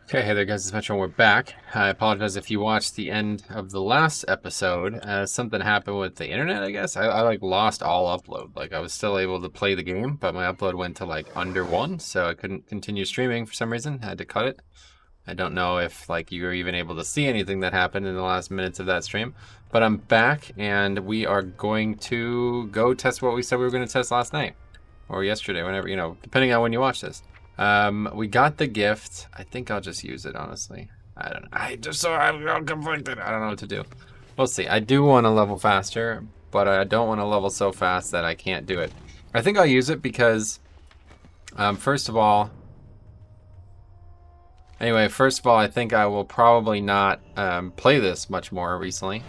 Okay, hey there guys, it's Metro and we're back. I apologize if you watched the end of the last episode. Something happened with the internet, I guess. I like lost all upload. Like I was still able to play the game, but my upload went to like under one, so I couldn't continue streaming for some reason. I had to cut it. I don't know if like you were even able to see anything that happened in the last minutes of that stream, but I'm back and we are going to go test what we said we were going to test last night or yesterday, whenever, depending on when you watch this. We got the gift. I think I'll just use it, honestly. I don't know. I'm conflicted. I don't know what to do. We'll see. I do want to level faster, but I don't want to level so fast that I can't do it. I think I'll use it because, first of all, I think I will probably not play this much more recently,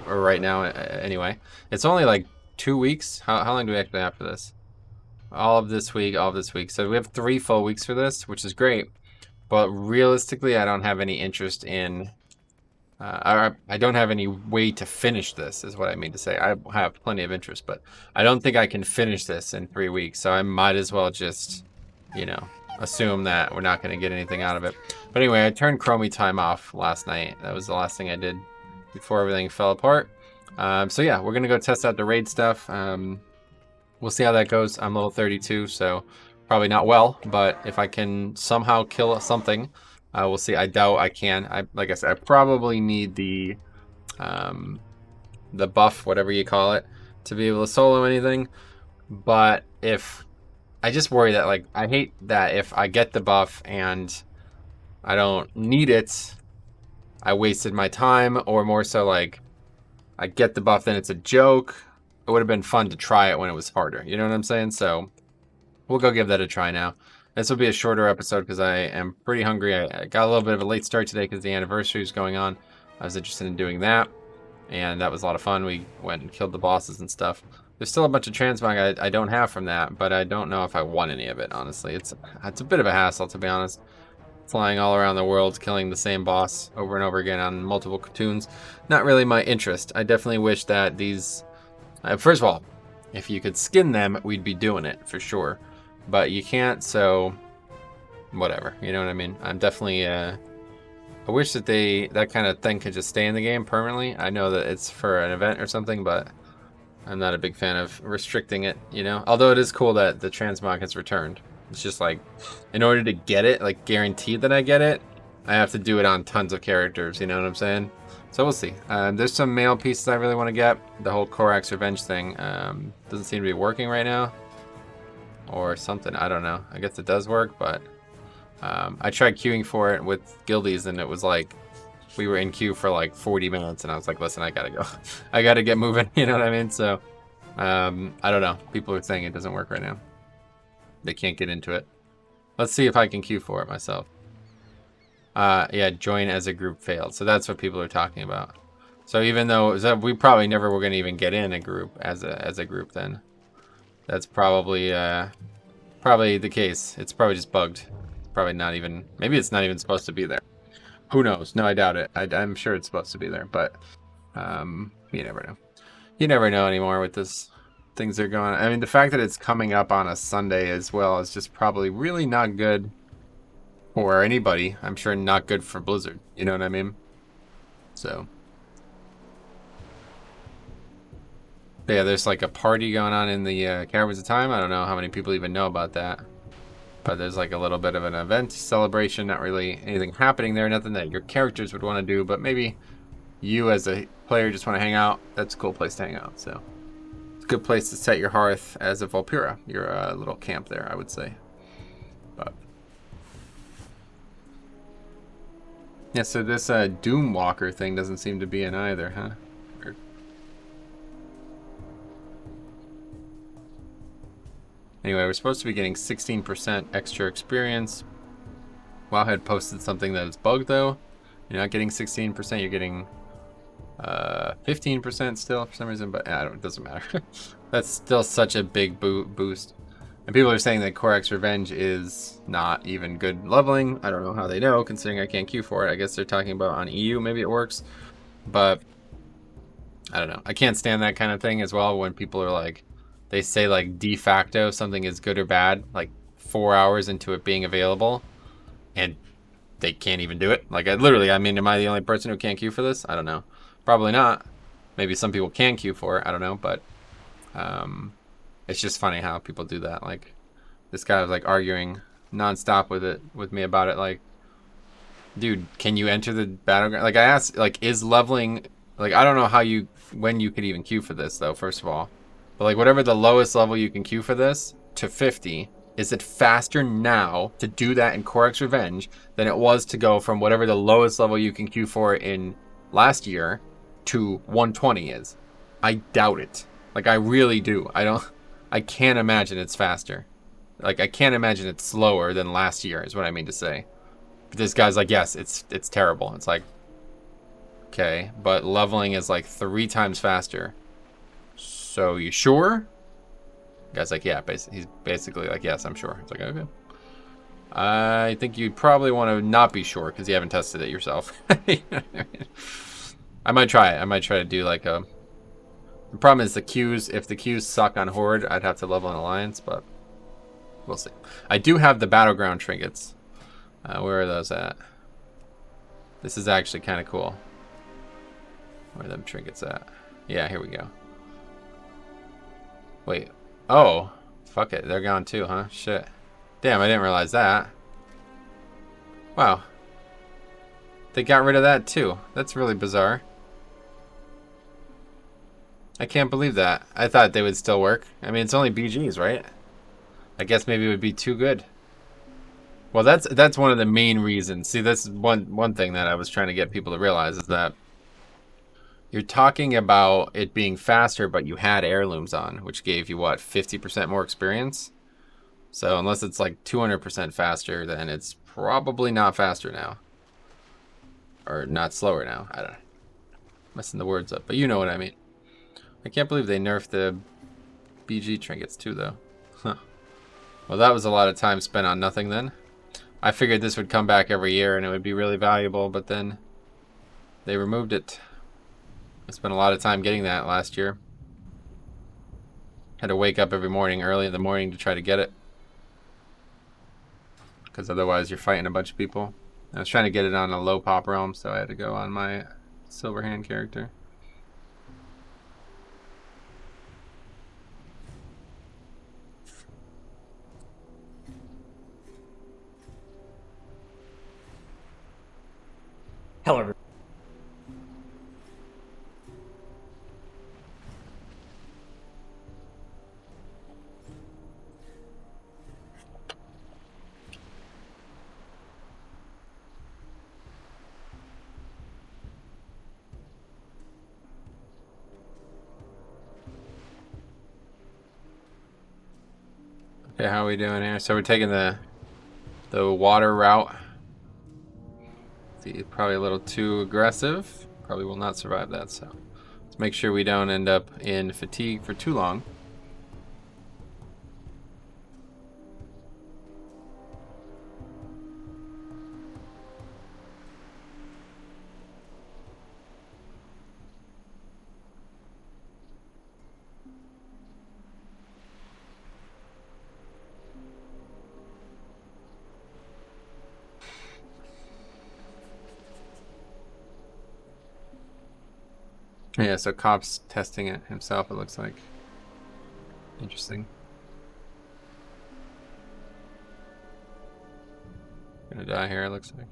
or right now anyway. It's only like 2 weeks. How long do we actually have for this? All of this week. So we have 3 full weeks for this, which is great. But realistically, I don't have any interest in... I don't have any way to finish this, is what I mean to say. I have plenty of interest, but I don't think I can finish this in 3 weeks. So I might as well just, assume that we're not going to get anything out of it. But anyway, I turned Chromie time off last night. That was the last thing I did before everything fell apart. So yeah, we're going to go test out the raid stuff. We'll see how that goes. I'm level 32, so probably not well, but if I can somehow kill something, we'll see. I doubt I can. Like I said, I probably need the buff, whatever you call it, to be able to solo anything. But if I just worry that, like, I hate that if I get the buff and I don't need it, I wasted my time, or more so, like, I get the buff, then it's a joke. It would have been fun to try it when it was harder. You know what I'm saying? So we'll go give that a try now. This will be a shorter episode because I am pretty hungry. I got a little bit of a late start today because the anniversary is going on. I was interested in doing that, and that was a lot of fun. We went and killed the bosses and stuff. There's still a bunch of transmog I don't have from that, but I don't know if I want any of it, honestly. It's a bit of a hassle, to be honest. Flying all around the world, killing the same boss over and over again on multiple cartoons. Not really my interest. I definitely wish that these... first of all, if you could skin them, we'd be doing it for sure. But you can't, so whatever. You know what I mean? I'm definitely... I wish that that kind of thing could just stay in the game permanently. I know that it's for an event or something, but I'm not a big fan of restricting it, Although it is cool that the transmog has returned. It's just like, in order to get it, like guaranteed that I get it, I have to do it on tons of characters, you know what I'm saying? So we'll see. There's some mail pieces I really want to get. The whole Korak's Revenge thing doesn't seem to be working right now. Or something, I don't know. I guess it does work, but I tried queuing for it with guildies, and it was like, we were in queue for like 40 minutes, and I was like, listen, I gotta go. I gotta get moving, you know what I mean? So, I don't know. People are saying it doesn't work right now. They can't get into it. Let's see if I can queue for it myself. Yeah, join as a group failed. So that's what people are talking about. So even though we probably never were going to even get in a group as a group, then that's probably the case. It's probably just bugged. Probably not even. Maybe it's not even supposed to be there. Who knows? No, I doubt it. I'm sure it's supposed to be there, but you never know. You never know anymore with this. Things are going. I mean, the fact that it's coming up on a Sunday as well is just probably really not good for anybody. I'm sure not good for Blizzard. You know what I mean? So, yeah, there's like a party going on in the Caverns of Time. I don't know how many people even know about that. But there's like a little bit of an event celebration. Not really anything happening there. Nothing that your characters would want to do. But maybe you as a player just want to hang out. That's a cool place to hang out. So. Good place to set your hearth as a Valpyra. Your little camp there, I would say. But yeah, so this Doom Walker thing doesn't seem to be in either, huh? Anyway, we're supposed to be getting 16% extra experience. Wowhead posted something that is bugged though. You're not getting 16%, you're getting 15% still for some reason, but it doesn't matter. That's still such a big boost. And people are saying that Korak's Revenge is not even good leveling. I don't know how they know, considering I can't queue for it. I guess they're talking about on EU, maybe it works. But I don't know. I can't stand that kind of thing as well when people are like, they say like de facto something is good or bad, like 4 hours into it being available. And they can't even do it. Like, I mean, am I the only person who can't queue for this? I don't know. Probably not. Maybe some people can queue for it. I don't know, but it's just funny how people do that. Like, this guy was like arguing nonstop with me about it. Like, dude, can you enter the battleground? Like, I asked, like, is leveling, like, I don't know when you could even queue for this though, first of all. But like, whatever the lowest level you can queue for this to 50, is it faster now to do that in Korax Revenge than it was to go from whatever the lowest level you can queue for in last year to 120 is? I doubt it. Like, I really do. I can't imagine it's faster. Like, I can't imagine it's slower than last year is what I mean to say. But this guy's like, yes, it's terrible. It's like, okay, but leveling is like 3 times faster. So you sure? The guy's like, yeah, he's basically like, yes, I'm sure. It's like, okay. I think you'd probably want to not be sure because you haven't tested it yourself. I might try it. I might try to do like a... The problem is the queues. If the queues suck on Horde, I'd have to level an Alliance, but we'll see. I do have the Battleground trinkets. Where are those at? This is actually kind of cool. Where are them trinkets at? Yeah, here we go. Wait. Oh. Fuck it. They're gone too, huh? Shit. Damn, I didn't realize that. Wow. They got rid of that too. That's really bizarre. I can't believe that. I thought they would still work. I mean, it's only BGs, right? I guess maybe it would be too good. Well, that's one of the main reasons. See, this is one thing that I was trying to get people to realize is that you're talking about it being faster, but you had heirlooms on, which gave you, what, 50% more experience? So unless it's like 200% faster, then it's probably not faster now. Or not slower now. I don't know. Messing the words up, but you know what I mean. I can't believe they nerfed the BG trinkets too, though. Huh. Well, that was a lot of time spent on nothing then. I figured this would come back every year and it would be really valuable, but then they removed it. I spent a lot of time getting that last year. Had to wake up every morning, early in the morning, to try to get it. Because otherwise you're fighting a bunch of people. I was trying to get it on a low pop realm, so I had to go on my silver hand character. Hello, everyone. Okay, how are we doing here? So we're taking the water route. See, probably a little too aggressive. Probably will not survive that, so let's make sure we don't end up in fatigue for too long. Yeah, so Cop's testing it himself, it looks like. Interesting. Gonna die here, it looks like.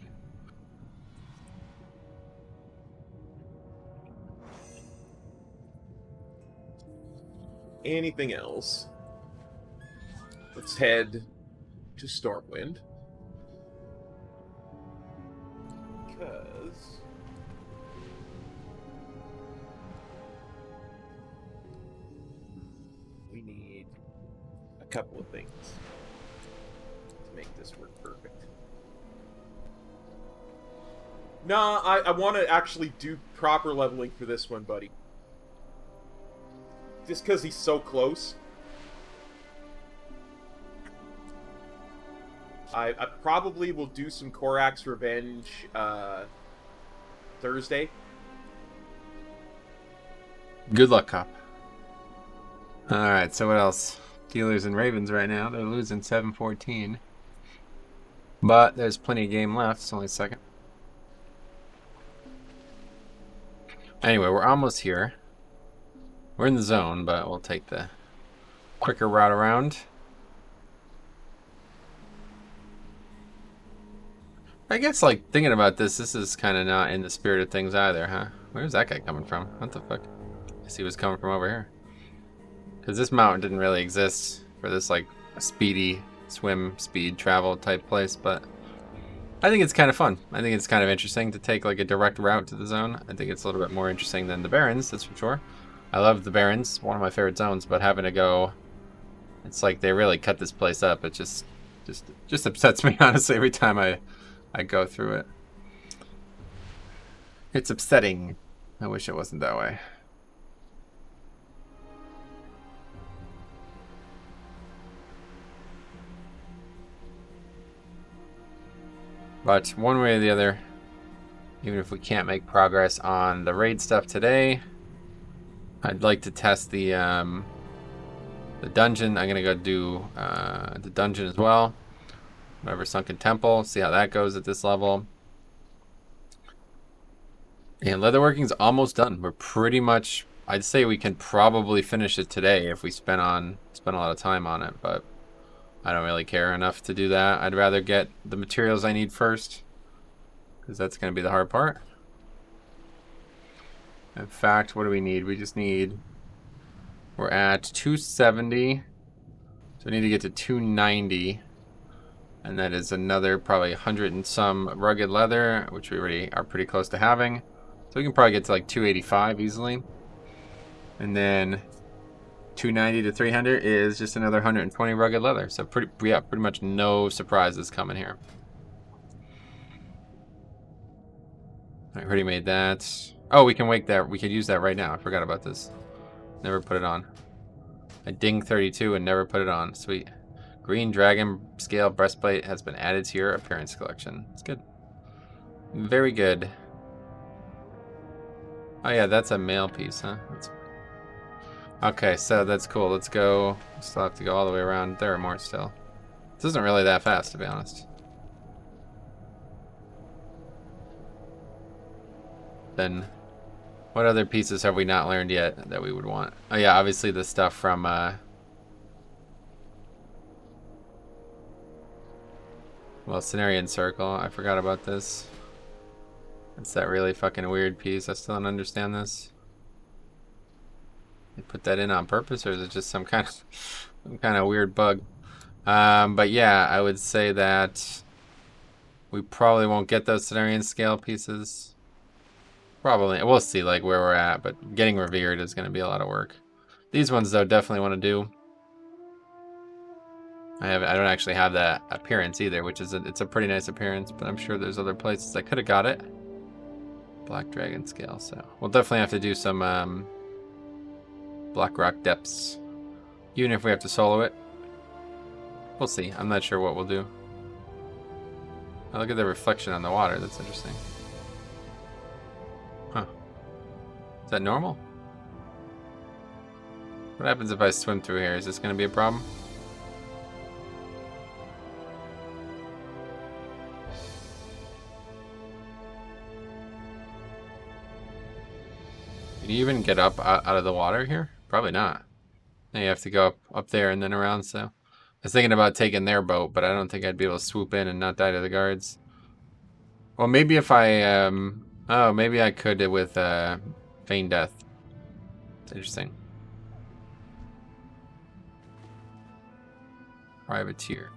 Anything else? Let's head to Stormwind. Because we need a couple of things to make this work perfect. Nah, I want to actually do proper leveling for this one, buddy. Just because he's so close. I probably will do some Korax Revenge Thursday. Good luck, Cop. Alright, so what else? Steelers and Ravens right now. They're losing 7-14. But there's plenty of game left. It's only a second. Anyway, we're almost here. We're in the zone, but we'll take the quicker route around. I guess, like, thinking about this is kind of not in the spirit of things either, huh? Where's that guy coming from? What the fuck? I guess he was coming from over here. Because this mountain didn't really exist for this, like, speedy swim speed travel type place, but I think it's kind of fun. I think it's kind of interesting to take, like, a direct route to the zone. I think it's a little bit more interesting than the Barrens, that's for sure. I love the Barrens, one of my favorite zones, but having to go, it's like they really cut this place up. It just upsets me, honestly, every time I go through it. It's upsetting. I wish it wasn't that way. But one way or the other, even if we can't make progress on the raid stuff today, I'd like to test the dungeon. I'm gonna go do the dungeon as well. Whatever, Sunken Temple. See how that goes at this level. And Leatherworking's almost done. We're pretty much. I'd say we can probably finish it today if we spend a lot of time on it, but I don't really care enough to do that. I'd rather get the materials I need first, because that's going to be the hard part. In fact, what do we need? We just need... We're at 270, so we need to get to 290, and that is another probably 100 and some rugged leather, which we already are pretty close to having. So we can probably get to like 285 easily. And then 290 to 300 is just another 120 rugged leather. So pretty much no surprises coming here. I already made that. Oh, we can wake that. We could use that right now. I forgot about this. Never put it on. I ding 32 and never put it on. Sweet. Green dragon scale breastplate has been added to your appearance collection. It's good. Very good. Oh yeah, that's a male piece, huh? Okay, so that's cool. Let's go. Still have to go all the way around. There are more still. This isn't really that fast, to be honest. Then, what other pieces have we not learned yet that we would want? Oh yeah, obviously the stuff from well, Cenarian Circle. I forgot about this. It's that really fucking weird piece. I still don't understand this. They put that in on purpose, or is it just some kind of weird bug? But yeah, I would say that we probably won't get those Cenarian scale pieces. Probably. We'll see like where we're at, but getting revered is going to be a lot of work. These ones though definitely want to do. I don't actually have that appearance either, which is it's a pretty nice appearance, but I'm sure there's other places I could have got it. Black Dragon scale, so we'll definitely have to do some Black Rock depths, even if we have to solo it. We'll see. I'm not sure what we'll do. Oh, look at the reflection on the water. That's interesting. Huh. Is that normal? What happens if I swim through here? Is this going to be a problem? Can you even get up out of the water here? Probably not. Now you have to go up there and then around, so... I was thinking about taking their boat, but I don't think I'd be able to swoop in and not die to the guards. Well, maybe if I, oh, maybe I could with, feign death. It's interesting. Privateer.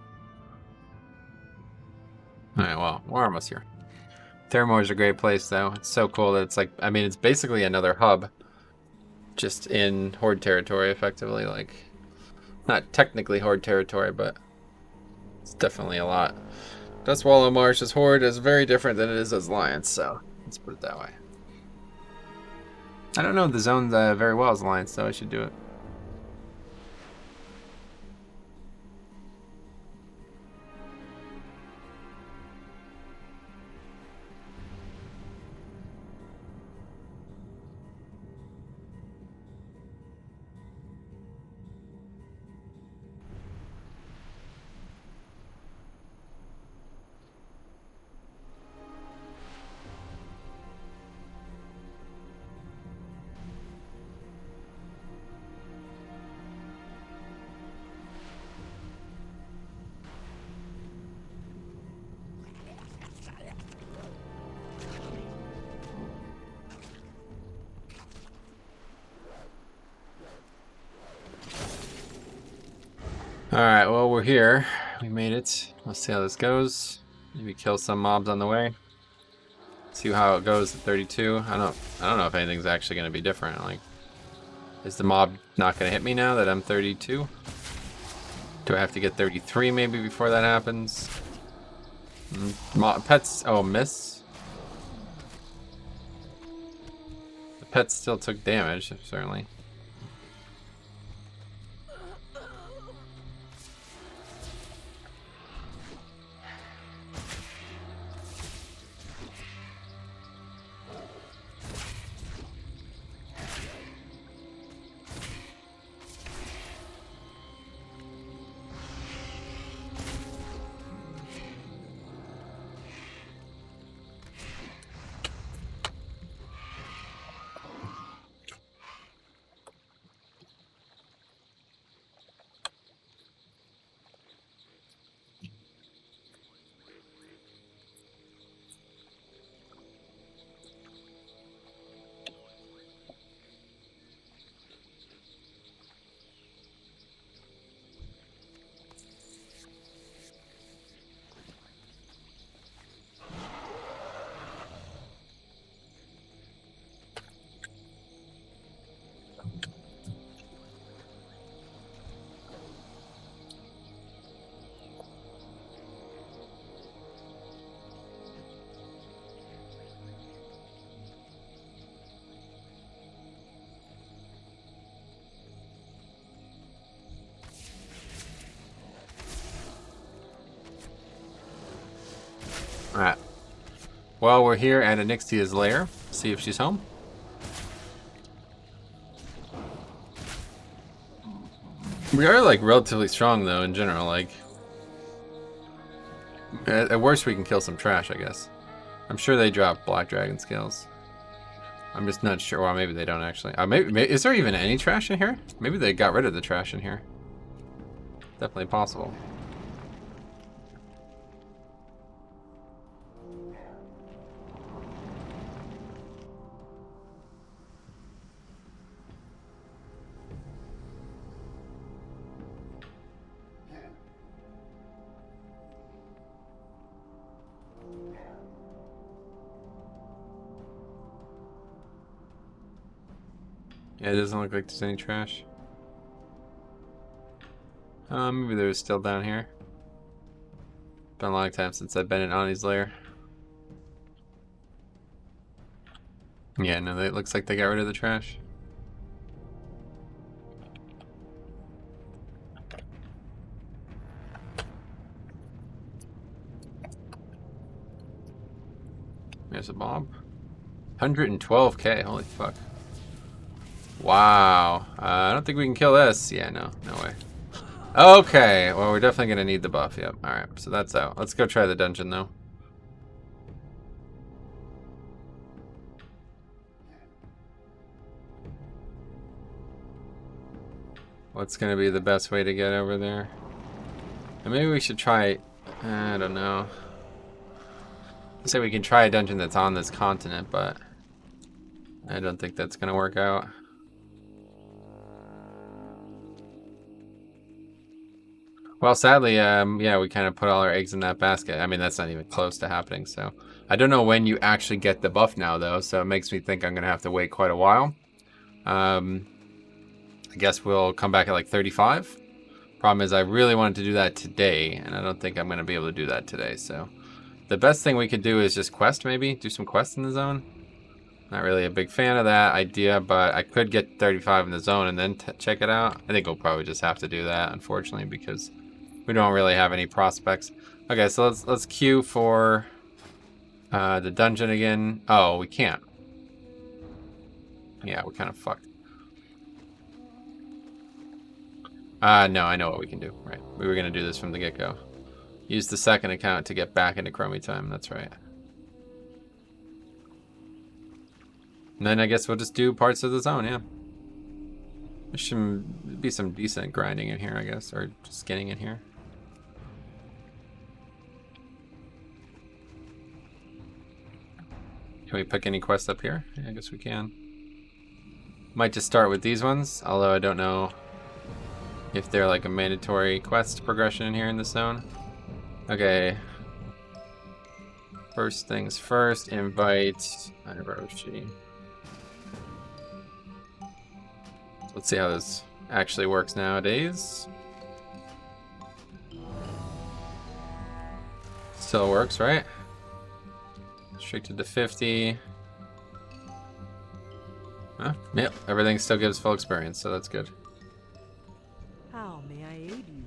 Alright, well, we're almost here. Theramore is a great place, though. It's so cool that it's like, I mean, it's basically another hub. Just in Horde territory, effectively. Like, not technically Horde territory, but it's definitely a lot. Dustwallow Marsh as Horde is very different than it is as Alliance, so let's put it that way. I don't know the zones very well as Alliance, so I should do it. Alright, well, we're here. We made it. Let's see how this goes. Maybe kill some mobs on the way. See how it goes at 32. I don't know if anything's actually going to be different. Like, is the mob not going to hit me now that I'm 32? Do I have to get 33 maybe before that happens? Pets, oh, miss. The pets still took damage, certainly. Alright. Well, we're here at Anixia's lair. See if she's home. We are, like, relatively strong, though, in general. Like, at worst, we can kill some trash, I guess. I'm sure they drop Black Dragon scales. I'm just not sure. Well, maybe they don't actually. Maybe, is there even any trash in here? Maybe they got rid of the trash in here. Definitely possible. Yeah, it doesn't look like there's any trash. Maybe there's still down here. Been a long time since I've been in Ani's lair. Yeah, no, it looks like they got rid of the trash. There's a mob. 112k, holy fuck. Wow. I don't think we can kill this. Yeah, no way. Okay, well, we're definitely gonna need the buff, yep. Alright, so that's out. Let's go try the dungeon, though. What's gonna be the best way to get over there? And maybe we should try... I don't know. I say we can try a dungeon that's on this continent, but... I don't think that's gonna work out. Well, sadly, yeah, we kind of put all our eggs in that basket. I mean, that's not even close to happening, so... I don't know when you actually get the buff now, though, so it makes me think I'm gonna have to wait quite a while. I guess we'll come back at like 35. Problem is, I really wanted to do that today, and I don't think I'm gonna be able to do that today, so... The best thing we could do is just quest, maybe? Do some quests in the zone? Not really a big fan of that idea, but I could get 35 in the zone and then check it out. I think we'll probably just have to do that, unfortunately, because we don't really have any prospects. Okay, so let's queue for the dungeon again. Oh, we can't. Yeah, we're kind of fucked. No, I know what we can do. Right, we were gonna do this from the get-go. Use the second account to get back into Chromie time. That's right. And then I guess we'll just do parts of the zone, yeah. There should be some decent grinding in here, I guess, or just skinning in here. Can we pick any quests up here? Yeah, I guess we can. Might just start with these ones, although I don't know if they're like a mandatory quest progression in here in the zone. Okay. First things first, invite Hiroshi. Let's see how this actually works nowadays. Still works, right? Restricted to 50. Huh? Yep, everything still gives full experience, so that's good. How may I aid you?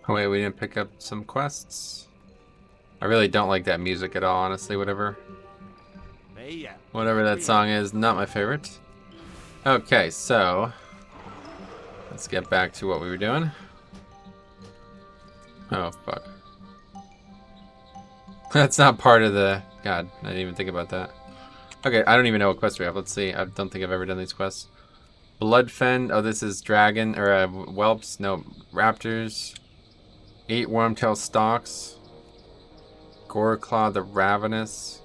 Oh wait, we didn't pick up some quests. I really don't like that music at all, honestly, whatever that song is, not my favorite. Okay, so let's get back to what we were doing. Oh, fuck. That's not part of the... God, I didn't even think about that. Okay, I don't even know what quests we have. Let's see. I don't think I've ever done these quests. Bloodfend. Oh, this is dragon, or whelps. No, raptors. 8 wormtail stalks. Goreclaw the Ravenous.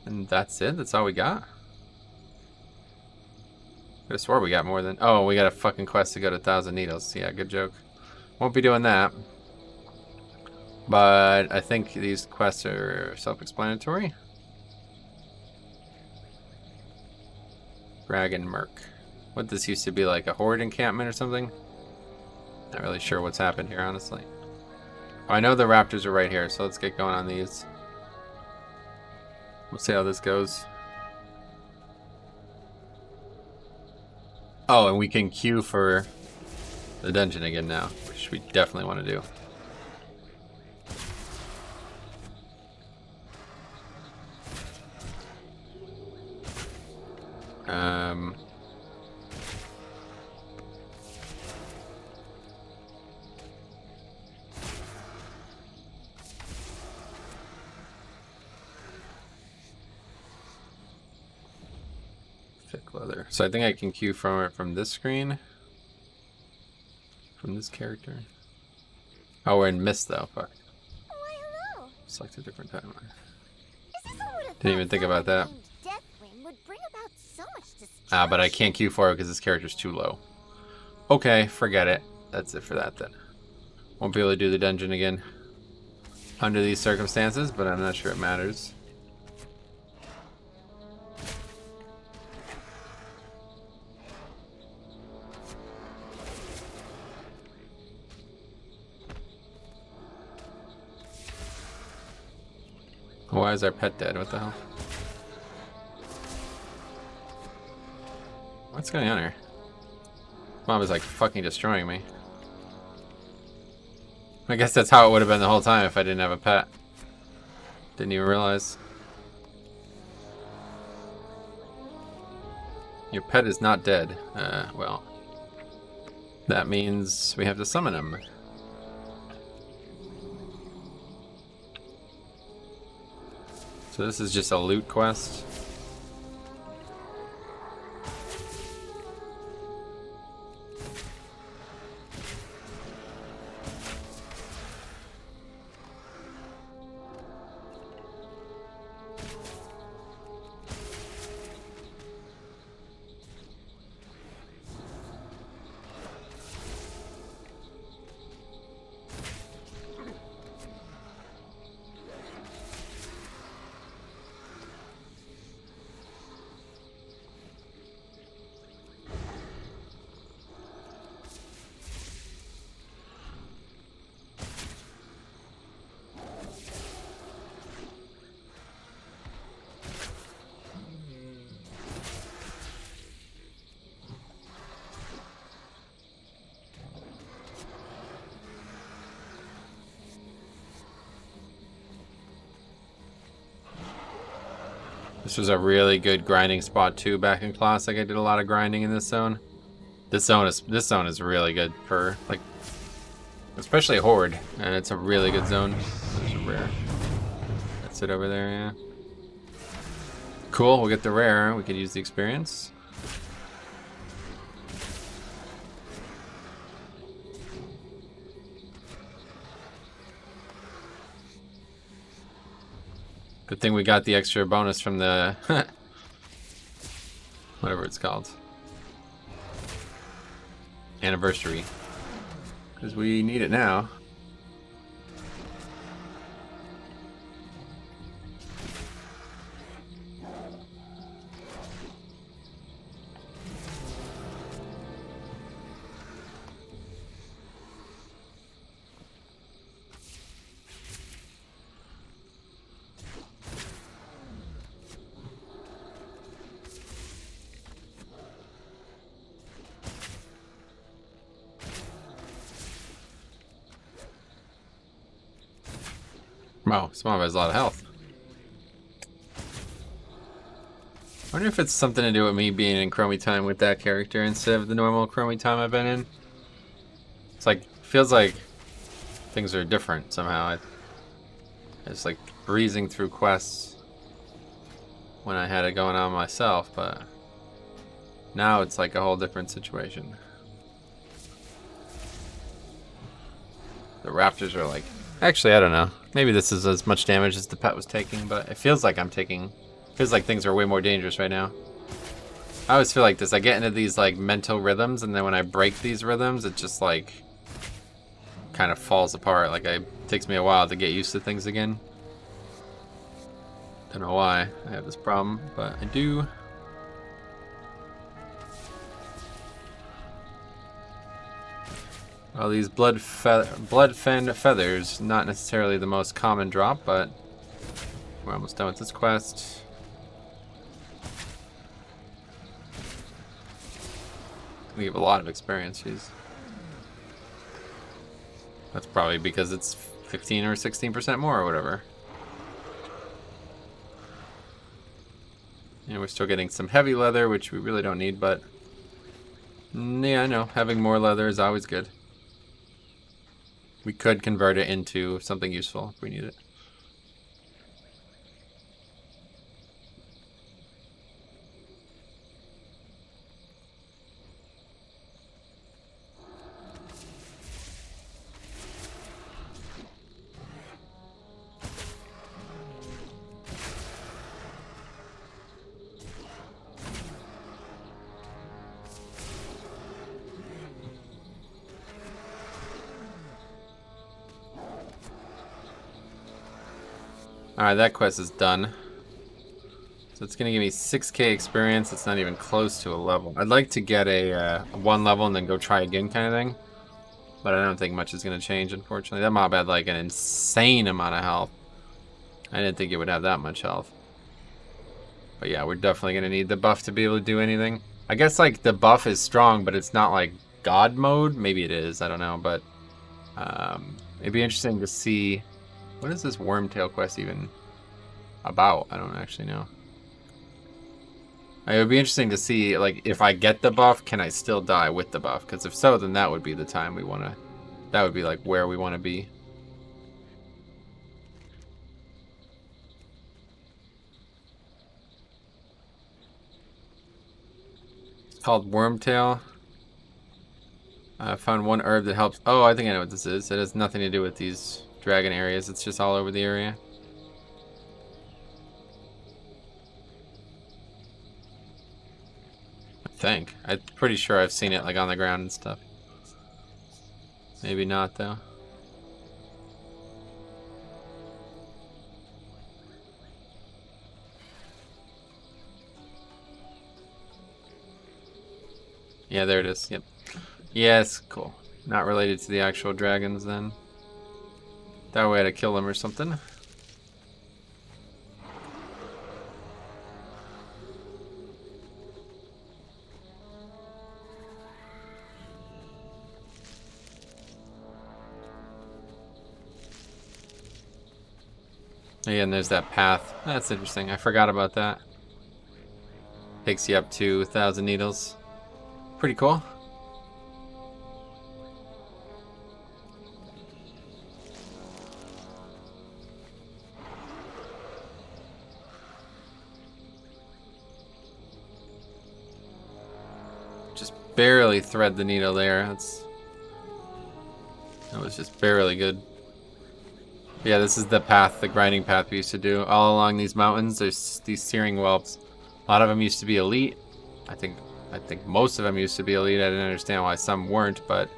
And that's it? That's all we got? I swore we got more than... Oh, we got a fucking quest to go to 1,000 Needles. Yeah, good joke. Won't be doing that. But I think these quests are self-explanatory. Dragon Merc. What, this used to be like a horde encampment or something? Not really sure what's happened here, honestly. Oh, I know the raptors are right here, so let's get going on these. We'll see how this goes. Oh, and we can queue for the dungeon again now, which we definitely want to do. Thick leather. So I think I can queue from this screen. From this character. Oh, we're in Mist though. Fuck. Why, hello. Select a different timeline. Is this who would have Didn't even think about that. Deathwing would bring about so much Ah, but I can't queue for it because this character's too low. Okay, forget it. That's it for that then. Won't be able to do the dungeon again under these circumstances, but I'm not sure it matters. Why is our pet dead? What the hell? What's going on here? Mom is like fucking destroying me. I guess that's how it would have been the whole time if I didn't have a pet. Didn't even realize. Your pet is not dead. Well. That means we have to summon him. So this is just a loot quest. This was a really good grinding spot too. Back in Classic, I did a lot of grinding in this zone. This zone is really good for like, especially Horde, and it's a really good zone. There's a rare. That's it over there, yeah. Cool. We'll get the rare. We could use the experience. Good thing we got the extra bonus from the whatever it's called. Anniversary. Because we need it now. Wow, this mob has a lot of health. I wonder if it's something to do with me being in Chromie time with that character instead of the normal Chromie time I've been in. It's like, feels like things are different somehow. It's like breezing through quests when I had it going on myself, but now it's like a whole different situation. The raptors are like, actually, I don't know. Maybe this is as much damage as the pet was taking, but it feels like I'm taking... feels like things are way more dangerous right now. I always feel like this. I get into these like mental rhythms, and then when I break these rhythms, it just like kind of falls apart. Like it takes me a while to get used to things again. Don't know why I have this problem, but I do. Well, these blood fen feathers, not necessarily the most common drop, but we're almost done with this quest. We have a lot of experience, jeez. That's probably because it's 15 or 16% more or whatever. And we're still getting some heavy leather, which we really don't need, but yeah, I know, having more leather is always good. We could convert it into something useful if we need it. Alright, that quest is done. So it's gonna give me 6k experience. It's not even close to a level. I'd like to get a 1 level and then go try again kind of thing. But I don't think much is gonna change, unfortunately. That mob had like an insane amount of health. I didn't think it would have that much health. But yeah, we're definitely gonna need the buff to be able to do anything. I guess like the buff is strong, but it's not like God mode. Maybe it is, I don't know, but it'd be interesting to see. What is this Wormtail quest even about? I don't actually know. It would be interesting to see, like, if I get the buff, can I still die with the buff? Because if so, then that would be the time we want to... That would be, like, where we want to be. It's called Wormtail. I found one herb that helps... Oh, I think I know what this is. It has nothing to do with these dragon areas. It's just all over the area. I think. I'm pretty sure I've seen it like on the ground and stuff. Maybe not though. Yeah, there it is. Yep. Yes, cool. Not related to the actual dragons then. That way I had to kill them or something. Yeah, and there's that path. That's interesting. I forgot about that. Takes you up to 1,000 needles. Pretty cool. Just barely thread the needle there. That was just barely good. Yeah, this is the path, the grinding path we used to do. All along these mountains, there's these searing whelps. A lot of them used to be elite. I think most of them used to be elite. I didn't understand why some weren't, but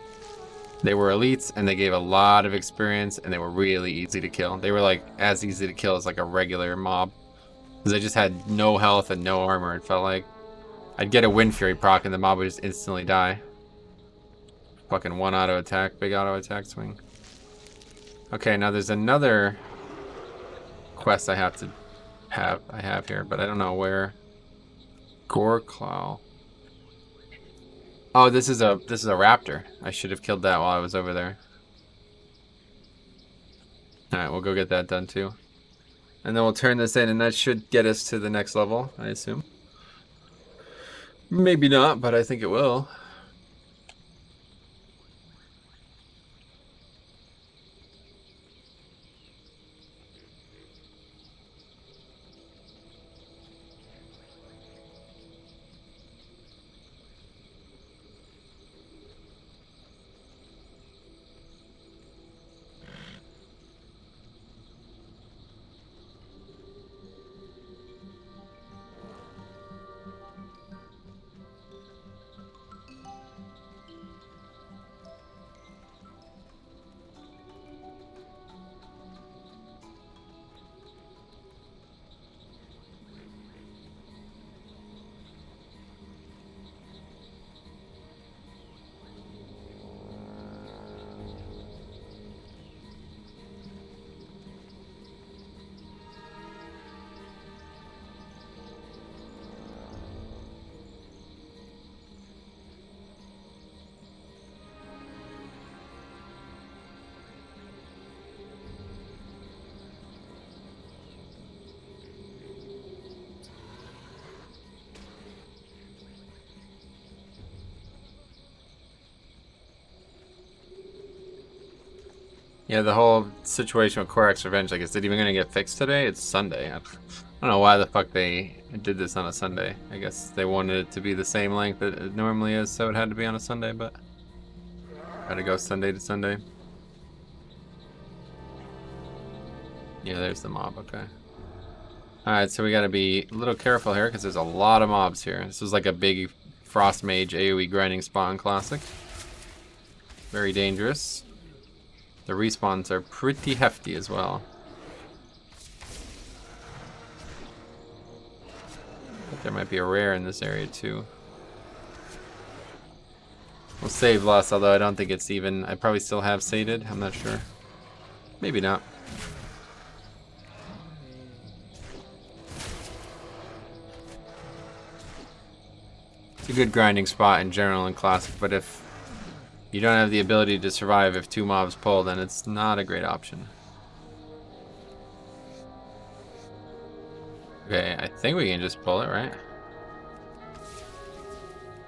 they were elites and they gave a lot of experience and they were really easy to kill. They were like as easy to kill as like a regular mob. Because they just had no health and no armor, it felt like. I'd get a Wind Fury proc and the mob would just instantly die. Fucking one auto attack, big auto attack swing. Okay, now there's another quest I have here, but I don't know where. Goreclaw. Oh, this is a raptor. I should have killed that while I was over there. Alright, we'll go get that done too. And then we'll turn this in and that should get us to the next level, I assume. Maybe not, but I think it will. Yeah, the whole situation with Korak's Revenge, like, is it even gonna get fixed today? It's Sunday. I don't know why the fuck they did this on a Sunday. I guess they wanted it to be the same length that it normally is, so it had to be on a Sunday, but gotta go Sunday to Sunday. Yeah, there's the mob, okay. Alright, so we gotta be a little careful here, because there's a lot of mobs here. This is like a big Frost Mage AoE grinding spawn classic. Very dangerous. The respawns are pretty hefty as well. But there might be a rare in this area too. We'll save less, although I don't think it's even... I probably still have sated, I'm not sure. Maybe not. It's a good grinding spot in general in Classic, but if you don't have the ability to survive if two mobs pull, then it's not a great option. Okay, I think we can just pull it, right?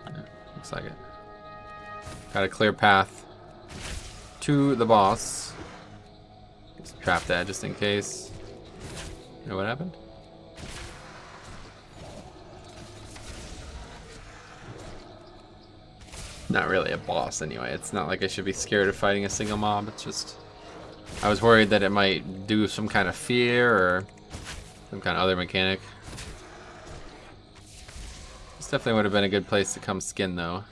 Yeah, looks like it. Got a clear path to the boss. Just trap that just in case. You know what happened? Not really a boss anyway. It's not like I should be scared of fighting a single mob. It's just... I was worried that it might do some kind of fear or some kind of other mechanic. This definitely would have been a good place to come skin though,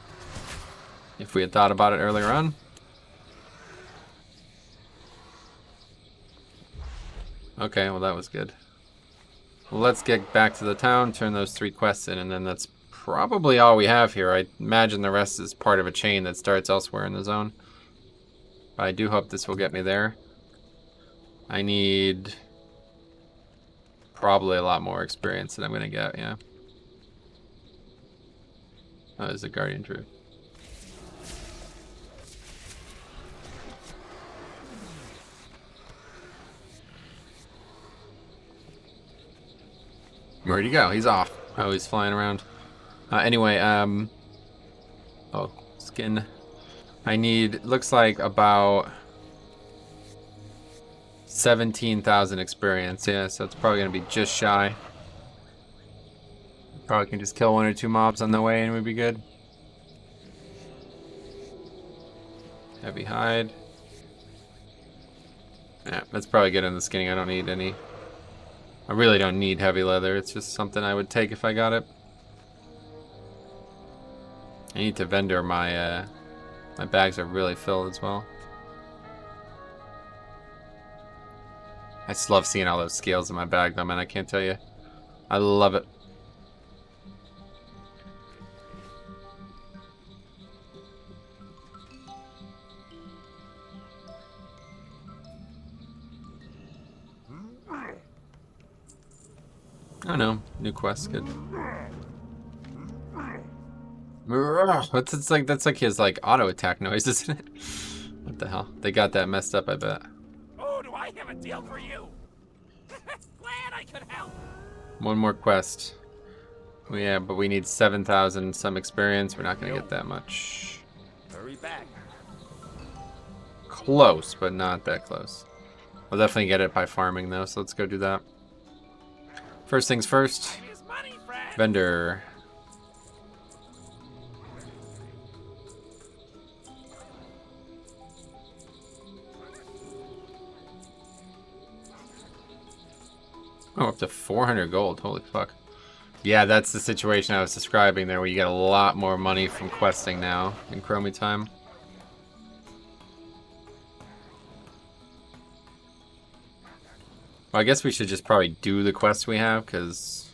if we had thought about it earlier on. Okay, well that was good. Well, let's get back to the town, turn those 3 quests in, and then that's probably all we have here. I imagine the rest is part of a chain that starts elsewhere in the zone. But I do hope this will get me there. I need probably a lot more experience than I'm going to get, yeah. Oh, there's a Guardian Druid. Where'd he go? He's off. Oh, he's flying around. Anyway, oh, skin. I need, looks like about 17,000 experience. Yeah, so it's probably gonna be just shy. Probably can just kill 1 or 2 mobs on the way and we'd be good. Heavy hide. Yeah, that's probably good in the skinning. I don't need any. I really don't need heavy leather. It's just something I would take if I got it. I need to vendor my my bags are really filled as well. I just love seeing all those scales in my bag though, man. I can't tell you. I love it. Oh no, new quest, good. It's like, that's like his like auto attack noise, isn't it? What the hell? They got that messed up, I bet. Oh, do I have a deal for you? Glad I could help. One more quest. Yeah, but we need 7,000 some experience. We're not gonna get that much. Hurry back. Close, but not that close. We'll definitely get it by farming though, so let's go do that. First things first. Time is money, friend. Vendor. Oh, up to 400 gold. Holy fuck. Yeah, that's the situation I was describing there, where you get a lot more money from questing now in Chromie time. Well, I guess we should just probably do the quest we have, because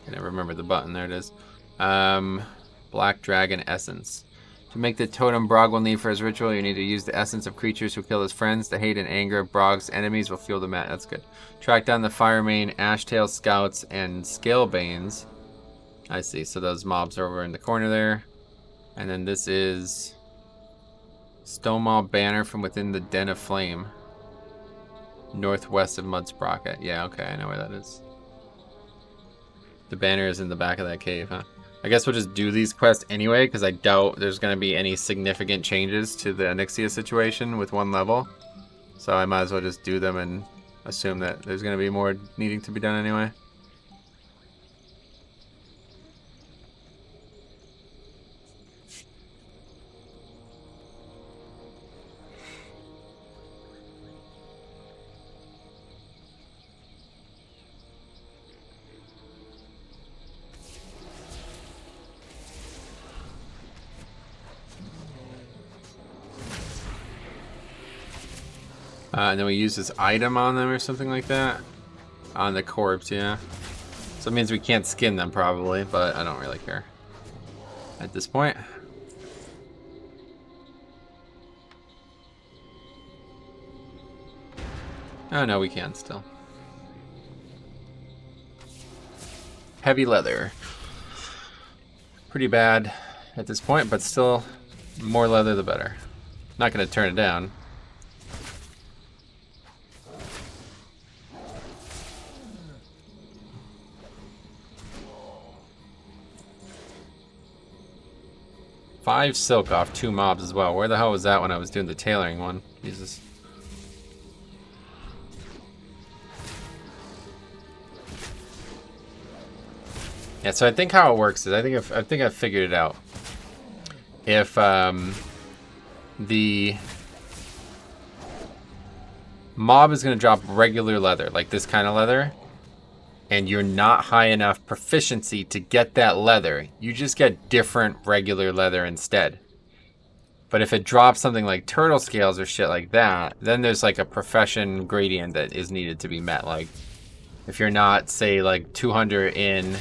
I never remember the button. There it is. Black Dragon Essence. To make the totem Brog will need for his ritual, you need to use the essence of creatures who kill his friends. The hate and anger of Brog's enemies will fuel the mat. That's good. Track down the Firemane, Ashtail Scouts, and Scalebanes. I see. So those mobs are over in the corner there. And then this is Stonemaw Banner from within the Den of Flame. Northwest of Mudsprocket. Yeah, okay, I know where that is. The banner is in the back of that cave, huh? I guess we'll just do these quests anyway, because I doubt there's going to be any significant changes to the Onyxia situation with 1 level. So I might as well just do them and assume that there's going to be more needing to be done anyway. And then we use this item on them or something like that. On the corpse, yeah. So it means we can't skin them probably, but I don't really care at this point. Oh no, we can still. Heavy leather. Pretty bad at this point, but still more leather the better. Not gonna turn it down. Five silk off 2 mobs as well. Where the hell was that when I was doing the tailoring one? Jesus. Yeah, so I think how it works is I think I've figured it out. If the mob is going to drop regular leather, like this kind of leather, and you're not high enough proficiency to get that leather, you just get different regular leather instead. But if it drops something like turtle scales or shit like that, then there's like a profession gradient that is needed to be met. Like if you're not, say, like 200 in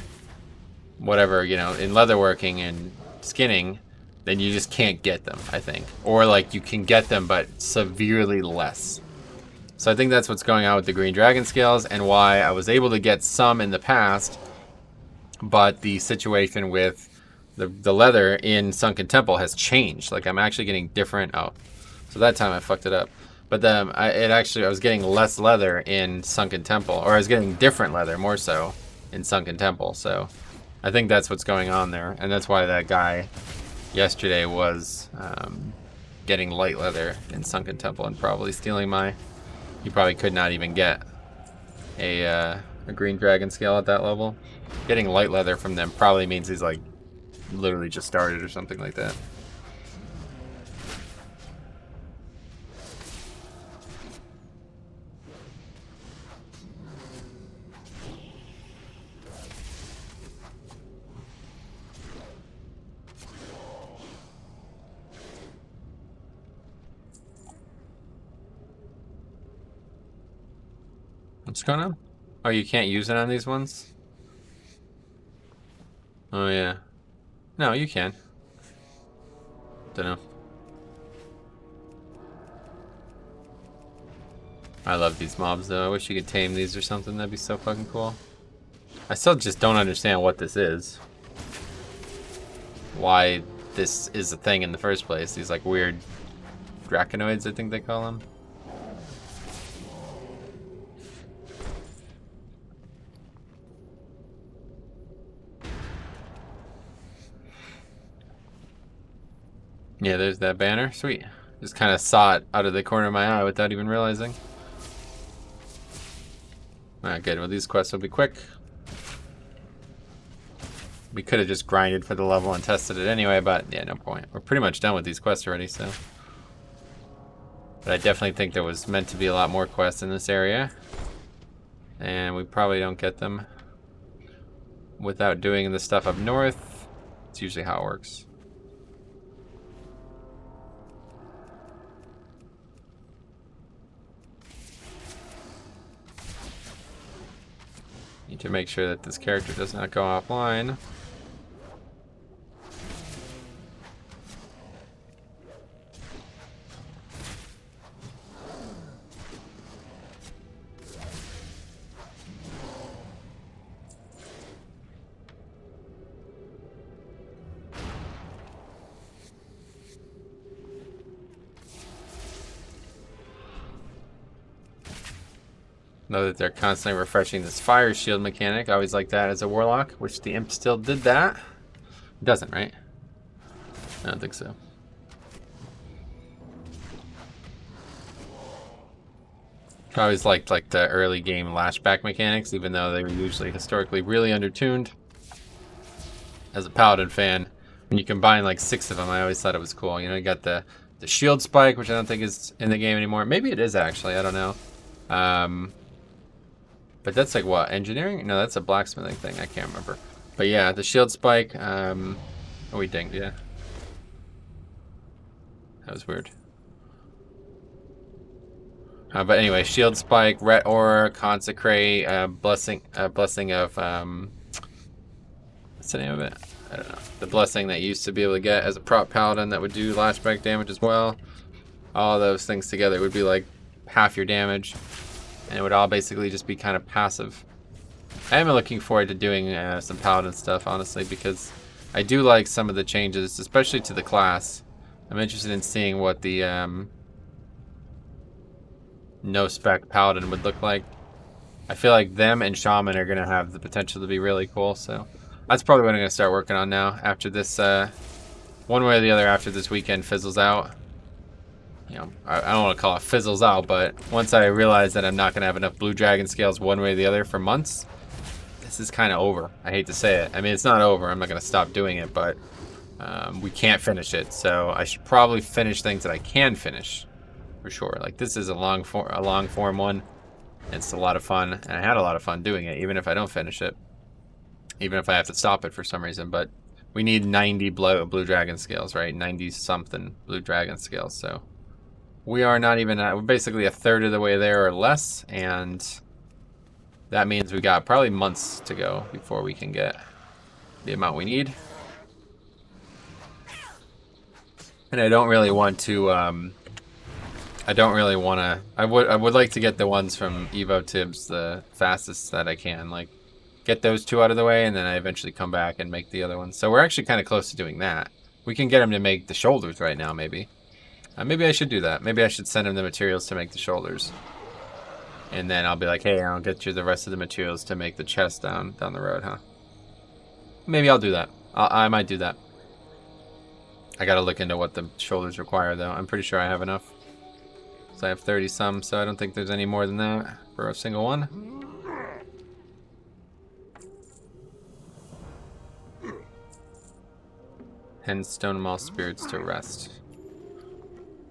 whatever, you know, in leatherworking and skinning, then you just can't get them, I think. Or like you can get them, but severely less. So I think that's what's going on with the green dragon scales and why I was able to get some in the past, but the situation with the leather in Sunken Temple has changed. Like I'm actually getting different. Oh, so that time I fucked it up. But I was getting less leather in Sunken Temple, or I was getting different leather more so in Sunken Temple. So I think that's what's going on there, and that's why that guy yesterday was getting light leather in Sunken Temple and probably stealing my... He probably could not even get a green dragon scale at that level. Getting light leather from them probably means he's like literally just started or something like that. What's going on? Oh, you can't use it on these ones? Oh, yeah. No, you can. Dunno. I love these mobs, though. I wish you could tame these or something. That'd be so fucking cool. I still just don't understand what this is. Why this is a thing in the first place. These, like, weird Draconoids, I think they call them. Yeah, there's that banner. Sweet. Just kind of saw it out of the corner of my eye without even realizing. Alright, good. Well, these quests will be quick. We could have just grinded for the level and tested it anyway, but yeah, no point. We're pretty much done with these quests already, so. But I definitely think there was meant to be a lot more quests in this area. And we probably don't get them without doing the stuff up north. It's usually how it works. Need to make sure that this character does not go offline. Know that they're constantly refreshing this fire shield mechanic. I always like that as a warlock, which the imp still did that. It doesn't, right? I don't think so. I always liked like the early game lashback mechanics, even though they were usually historically really undertuned. As a paladin fan, when you combine like 6 of them, I always thought it was cool. You know, you got the shield spike, which I don't think is in the game anymore. Maybe it is actually. I don't know. But that's like what? Engineering? No, that's a blacksmithing thing. I can't remember. But yeah, the shield spike. Oh, we dinged, yeah. That was weird. But anyway, shield spike, ret ore, consecrate, blessing of what's the name of it? I don't know. The blessing that you used to be able to get as a prop paladin that would do lashback damage as well. All those things together would be like half your damage. And it would all basically just be kind of passive. I am looking forward to doing some paladin stuff, honestly, because I do like some of the changes, especially to the class. I'm interested in seeing what the no spec paladin would look like. I feel like them and shaman are going to have the potential to be really cool, so that's probably what I'm going to start working on now after this, one way or the other after this weekend fizzles out. You know, I don't want to call it fizzles out, but once I realize that I'm not going to have enough blue dragon scales one way or the other for months, this is kind of over. I hate to say it. I mean, it's not over. I'm not going to stop doing it, but we can't finish it. So I should probably finish things that I can finish for sure. Like this is a long form one. It's a lot of fun, and I had a lot of fun doing it, even if I don't finish it, even if I have to stop it for some reason. But we need 90 blue dragon scales, right? 90 something blue dragon scales. So we are not even we're basically a third of the way there or less, and that means we got probably months to go before we can get the amount we need. And I don't really want to I would like to get the ones from Evo Tibbs the fastest that I can, like get those 2 out of the way, and then I eventually come back and make the other ones. So we're actually kind of close to doing that. We can get him to make the shoulders right now, maybe. Maybe I should do that. Maybe I should send him the materials to make the shoulders. And then I'll be like, hey, I'll get you the rest of the materials to make the chest down the road, huh? Maybe I'll do that. I might do that. I gotta look into what the shoulders require, though. I'm pretty sure I have enough. So I have 30 some, so I don't think there's any more than that for a single one. Hence stone maul spirits to rest.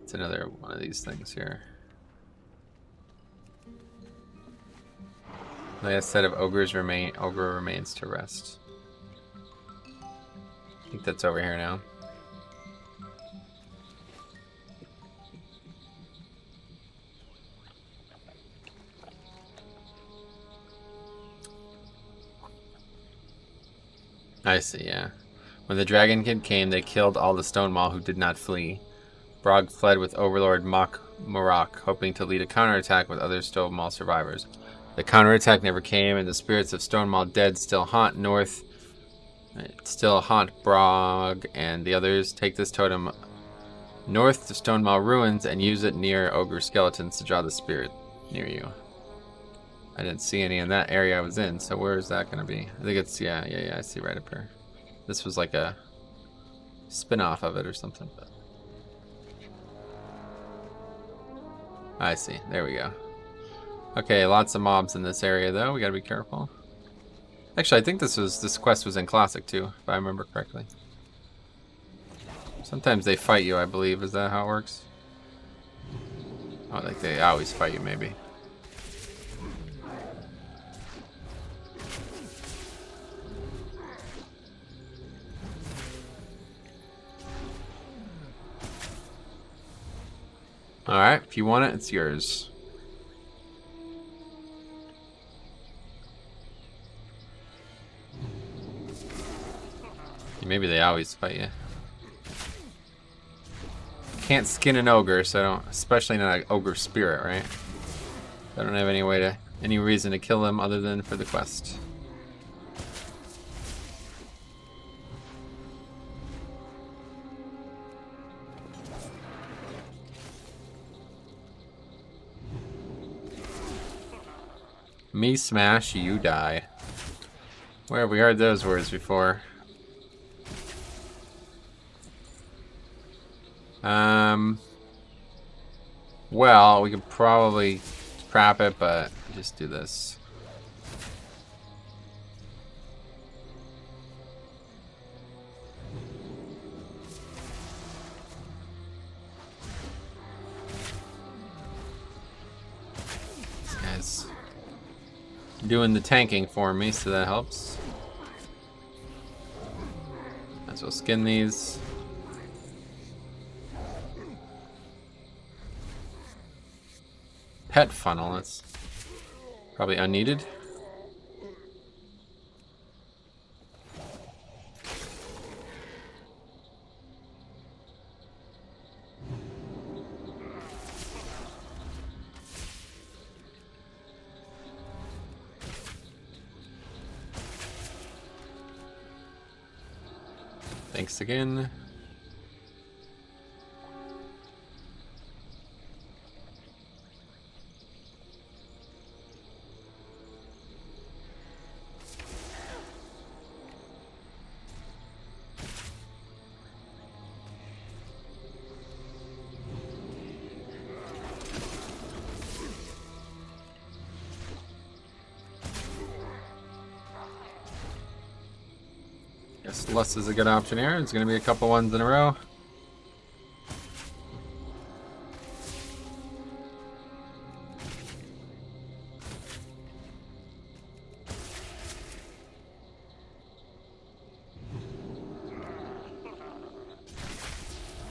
It's another one of these things here. Last set of ogre remains to rest. I think that's over here now. I see, yeah. When the Dragon Kid came, they killed all the Stone Maul who did not flee. Brog fled with Overlord Morak, hoping to lead a counterattack with other Stone Maul survivors. The counterattack never came, and the spirits of Stone Maul dead still haunt Brog and the others. Take this totem north to Stone Maul ruins and use it near ogre skeletons to draw the spirit near you. I didn't see any in that area I was in, so where is that going to be? I think it's, yeah, I see right up here. This was like a spin-off of it or something. But I see, there we go. Okay, lots of mobs in this area though, we gotta be careful. Actually, I think this quest was in Classic too, if I remember correctly. Sometimes they fight you, I believe, is that how it works? Oh, like they always fight you, maybe. Alright, if you want it, it's yours. Maybe they always fight you. Can't skin an ogre, so I don't, especially not an ogre spirit, right? I don't have any reason to kill them other than for the quest. Me smash, you die. Where have we heard those words before? Well, we could probably trap it, but just do this. This guy's doing the tanking for me, so that helps. Might as well skin these. Pet funnel, that's probably unneeded. Thanks again. Guess less is a good option here. It's going to be a couple ones in a row.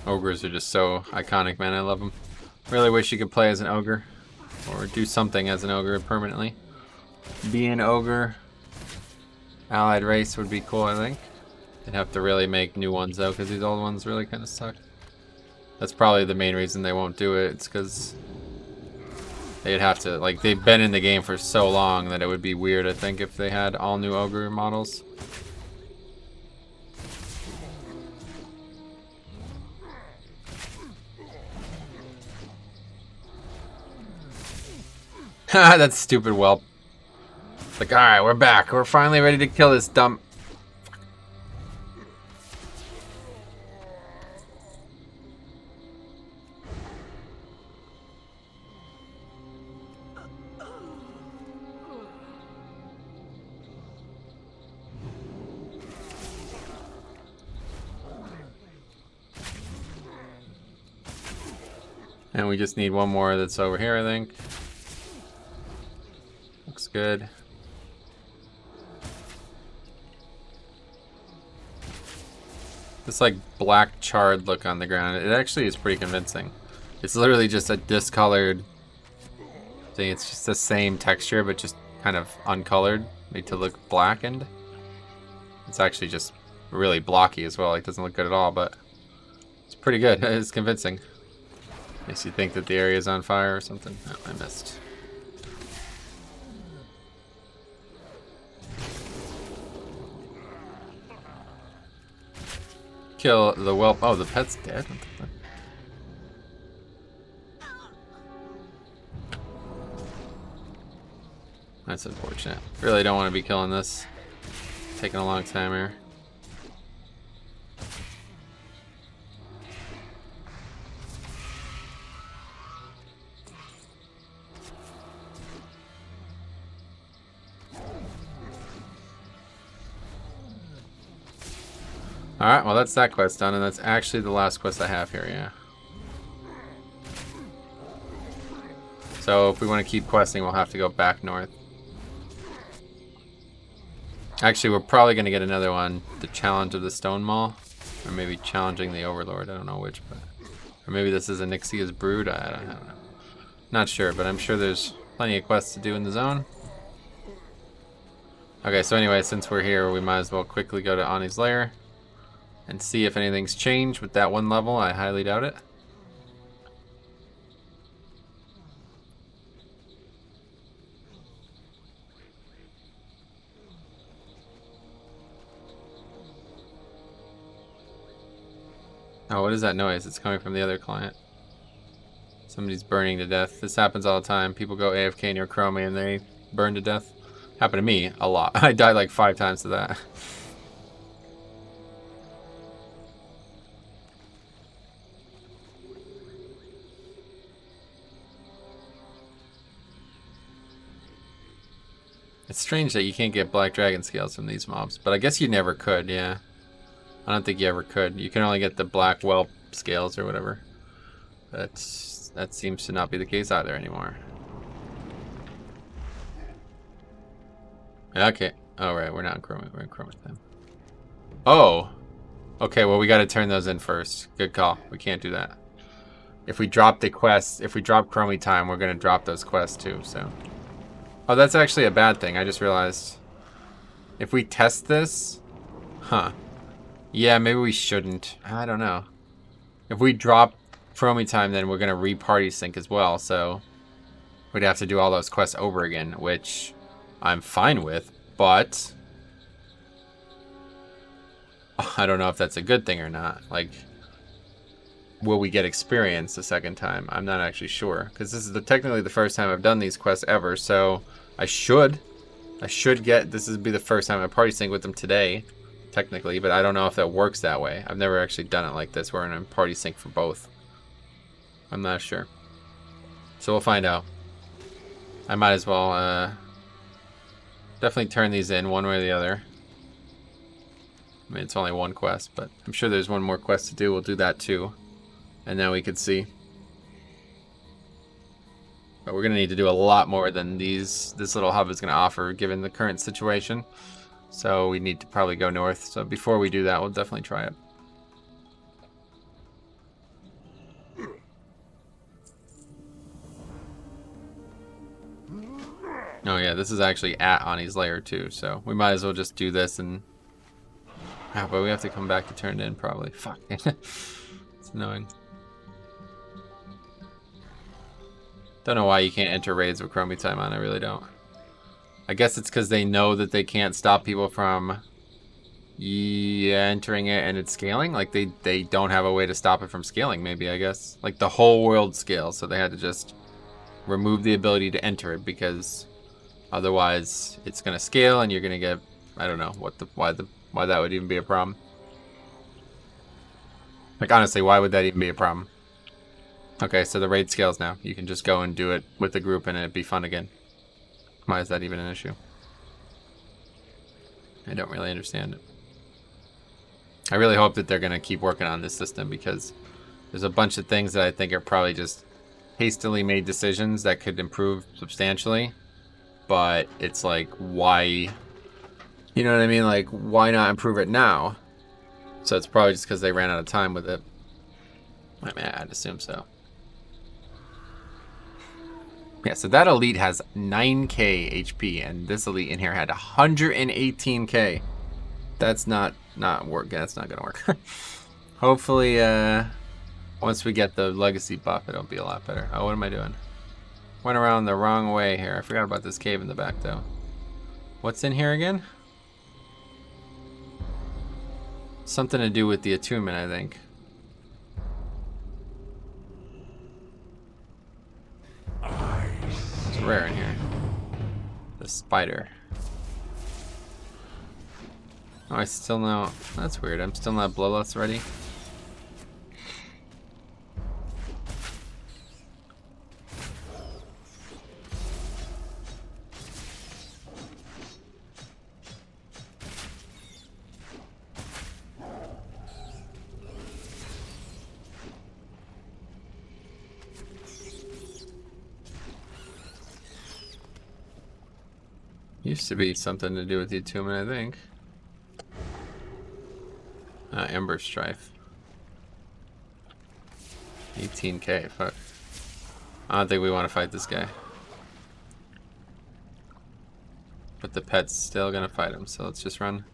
Ogres are just so iconic, man. I love them. Really wish you could play as an ogre. Or do something as an ogre permanently. Be an ogre. Allied race would be cool, I think. They'd have to really make new ones though, because these old ones really kind of suck. That's probably the main reason they won't do it. It's because they'd have to, like, they've been in the game for so long that it would be weird, I think, if they had all new ogre models. Ha, that stupid whelp. Like, alright, we're back. We're finally ready to kill this dumb And we just need one more that's over here, I think. Looks good. This like black charred look on the ground, it actually is pretty convincing. It's literally just a discolored thing. It's just the same texture, but just kind of uncolored, made to look blackened. It's actually just really blocky as well. Like, doesn't look good at all, but it's pretty good. It's convincing. Makes you think that the area is on fire or something. Oh, I missed. Kill the whelp. Oh, the pet's dead. What the fuck? That's unfortunate. Really don't want to be killing this. Taking a long time here. Alright, well that's that quest done, and that's actually the last quest I have here, yeah. So if we want to keep questing, we'll have to go back north. Actually, we're probably going to get another one, the Challenge of the Stone Maul. Or maybe Challenging the Overlord, I don't know which, but... Or maybe this is Anixia's Brood, I don't know. Not sure, but I'm sure there's plenty of quests to do in the zone. Okay, so anyway, since we're here, we might as well quickly go to Ani's lair. And see if anything's changed with that one level. I highly doubt it. Oh, what is that noise? It's coming from the other client. Somebody's burning to death. This happens all the time. People go AFK near Chromie and they burn to death. Happened to me a lot. I died like 5 times to that. It's strange that you can't get black dragon scales from these mobs, but I guess you never could, yeah. I don't think you ever could. You can only get the black whelp scales or whatever. That seems to not be the case either anymore. Okay. Oh, right. We're not in Chroma. We're in Chroma time. Oh. Okay, well, we got to turn those in first. Good call. We can't do that. If we drop the quests, if we drop Chromie time, we're going to drop those quests too, so... Oh, that's actually a bad thing. I just realized. If we test this... Huh. Yeah, maybe we shouldn't. I don't know. If we drop Chromie time, then we're going to re-party sync as well, so... We'd have to do all those quests over again, which I'm fine with, but... I don't know if that's a good thing or not. Like... Will we get experience the second time? I'm not actually sure. Because this is technically the first time I've done these quests ever, so... I should get, this would be the first time I party sync with them today, technically, but I don't know if that works that way. I've never actually done it like this, where I'm party sync for both. I'm not sure. So we'll find out. I might as well, definitely turn these in one way or the other. I mean, it's only one quest, but I'm sure there's one more quest to do. We'll do that too. And then we could see. But we're going to need to do a lot more than this little hub is going to offer, given the current situation. So we need to probably go north. So before we do that, we'll definitely try it. Oh yeah, this is actually at Ani's lair too, so we might as well just do this and... Ah, but we have to come back to turn it in probably. Fuck. It's annoying. Don't know why you can't enter raids with Chromie time on, I really don't. I guess it's because they know that they can't stop people from entering it and it's scaling. Like they don't have a way to stop it from scaling, maybe, I guess. Like the whole world scales, so they had to just remove the ability to enter it because otherwise it's gonna scale and you're gonna get, I don't know why that would even be a problem. Like honestly, why would that even be a problem? Okay, so the raid scales now. You can just go and do it with the group and it'd be fun again. Why is that even an issue? I don't really understand it. I really hope that they're going to keep working on this system because there's a bunch of things that I think are probably just hastily made decisions that could improve substantially, but it's like, why, you know what I mean? Like, why not improve it now? So it's probably just because they ran out of time with it. I mean, I'd assume so. Yeah, so that elite has 9k HP, and this elite in here had 118k. That's not work. That's not gonna work. Hopefully, once we get the legacy buff, it'll be a lot better. Oh, what am I doing? Went around the wrong way here. I forgot about this cave in the back, though. What's in here again? Something to do with the attunement, I think. It's rare in here. The spider. Oh, I still know. That's weird. I'm still not bloodlust ready. Used to be something to do with the attunement, I think. Ember Strife. 18k, fuck. I don't think we want to fight this guy. But the pet's still gonna fight him, so let's just run.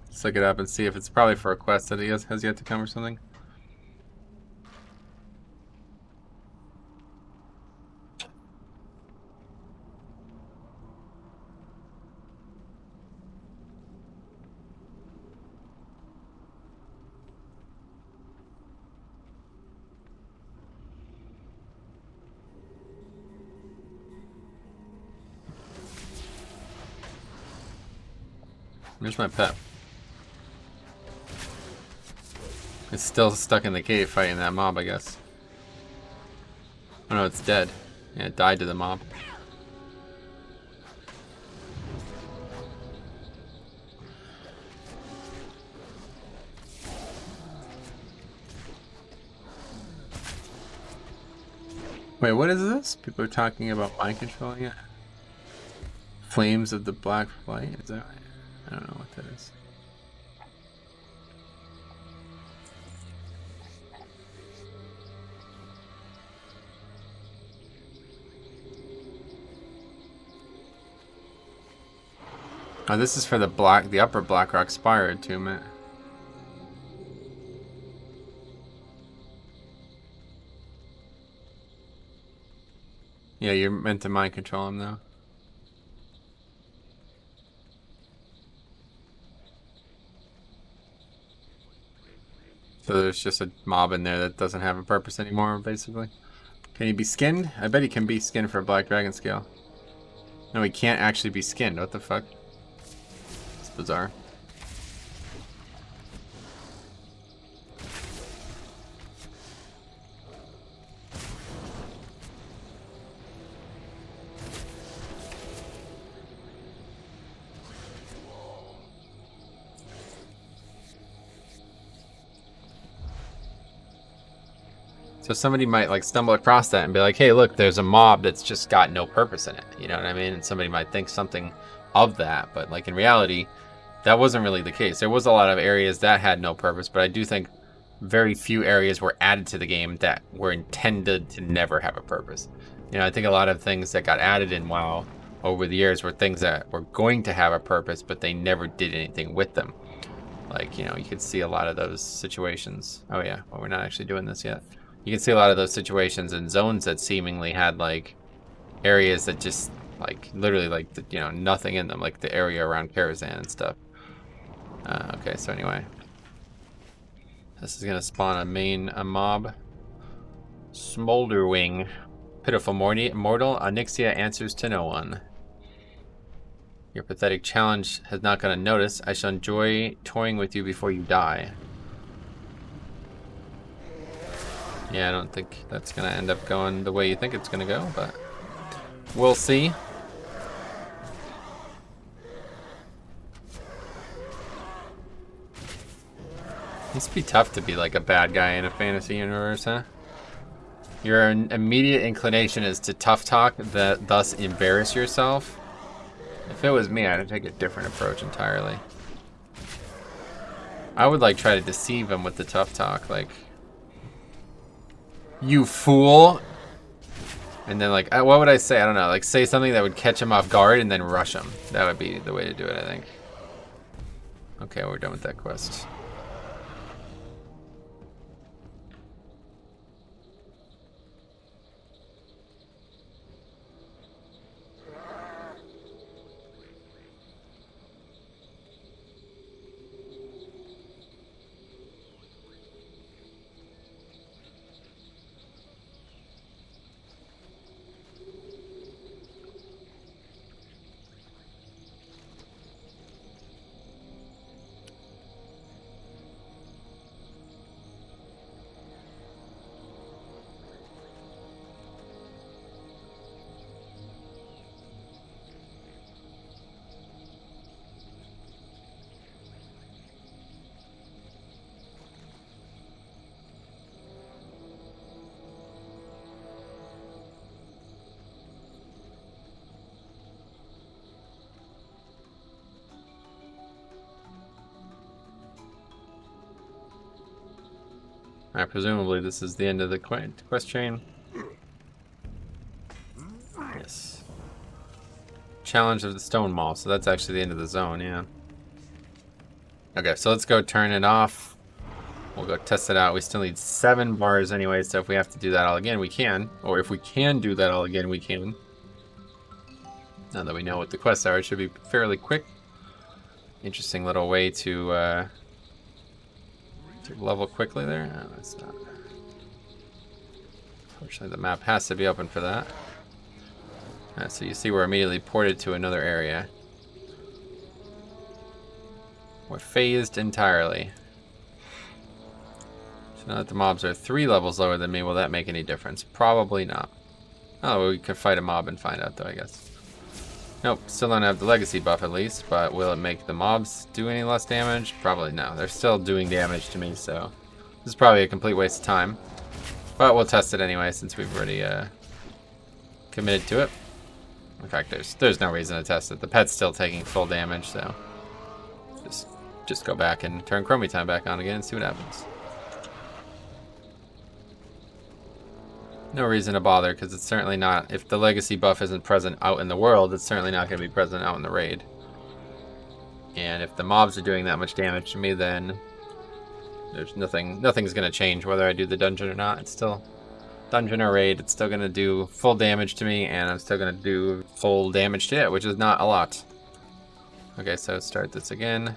Let's look it up and see if it's probably for a quest that he has yet to come or something. Where's my pet? It's still stuck in the cave fighting that mob, I guess. Oh no, it's dead. Yeah, it died to the mob. Wait, what is this? People are talking about mind controlling it? Flames of the Black Flight? Is that right? I don't know what that is. Oh, this is for the upper Blackrock Spire attunement. Yeah, you're meant to mind control him though. So there's just a mob in there that doesn't have a purpose anymore, basically. Can he be skinned? I bet he can be skinned for a Black Dragon scale. No, he can't actually be skinned. What the fuck? It's bizarre. So somebody might like stumble across that and be like, hey, look, there's a mob that's just got no purpose in it. You know what I mean? And somebody might think something of that. But like in reality, that wasn't really the case. There was a lot of areas that had no purpose, but I do think very few areas were added to the game that were intended to never have a purpose. You know, I think a lot of things that got added in WoW over the years were things that were going to have a purpose, but they never did anything with them. Like, you know, you could see a lot of those situations. Oh yeah, well, we're not actually doing this yet. You can see a lot of those situations in zones that seemingly had like areas that just like literally like you know, nothing in them, like the area around Karazhan and stuff. Okay, so anyway, this is gonna spawn a mob. Smolderwing, pitiful mortal. Onyxia answers to no one. Your pathetic challenge has not gone unnoticed. I shall enjoy toying with you before you die. Yeah, I don't think that's gonna end up going the way you think it's gonna go, but we'll see. It must be tough to be like a bad guy in a fantasy universe, huh? Your immediate inclination is to tough talk, thus embarrass yourself. If it was me, I'd take a different approach entirely. I would like try to deceive him with the tough talk, like, you fool. And then like, what would I say? I don't know, like say something that would catch him off guard and then rush him. That would be the way to do it, I think. Okay, we're done with that quest. Alright, presumably this is the end of the quest chain. Yes. Challenge of the Stone Mall, so that's actually the end of the zone, yeah. Okay, so let's go turn it off. We'll go test it out. We still need 7 bars anyway, so if we have to do that all again, we can. Or if we can do that all again, we can. Now that we know what the quests are, it should be fairly quick. Interesting little way to level quickly there. No, it's not. Unfortunately, the map has to be open for that. Alright, so you see we're immediately ported to another area. We're phased entirely. So now that the mobs are 3 levels lower than me, will that make any difference? Probably not. Oh, we could fight a mob and find out though, I guess. Nope, still don't have the legacy buff at least, but will it make the mobs do any less damage? Probably no. They're still doing damage to me, so this is probably a complete waste of time. But we'll test it anyway since we've already committed to it. In fact, there's no reason to test it. The pet's still taking full damage, so just go back and turn Chromie time back on again and see what happens. No reason to bother, because it's certainly not, if the legacy buff isn't present out in the world, it's certainly not going to be present out in the raid. And if the mobs are doing that much damage to me, then there's nothing's going to change whether I do the dungeon or not. It's still dungeon or raid, it's still going to do full damage to me, and I'm still going to do full damage to it, which is not a lot. Okay, so start this again.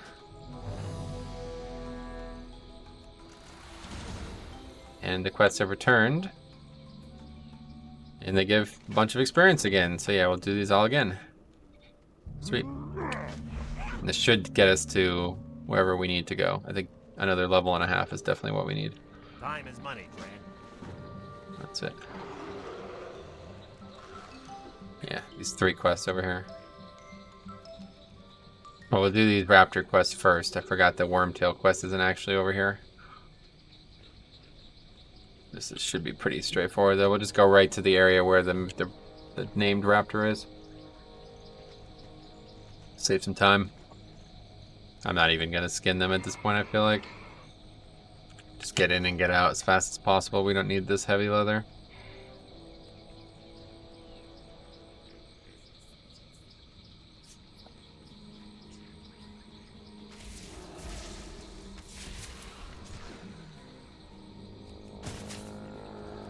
And the quests have returned. And they give a bunch of experience again. So yeah, we'll do these all again. Sweet. And this should get us to wherever we need to go. I think another level and a half is definitely what we need. Time is money, Dran. That's it. Yeah, these 3 quests over here. Well, we'll do these raptor quests first. I forgot the wormtail quest isn't actually over here. This should be pretty straightforward though. We'll just go right to the area where the named raptor is. Save some time. I'm not even gonna skin them at this point, I feel like. Just get in and get out as fast as possible. We don't need this heavy leather.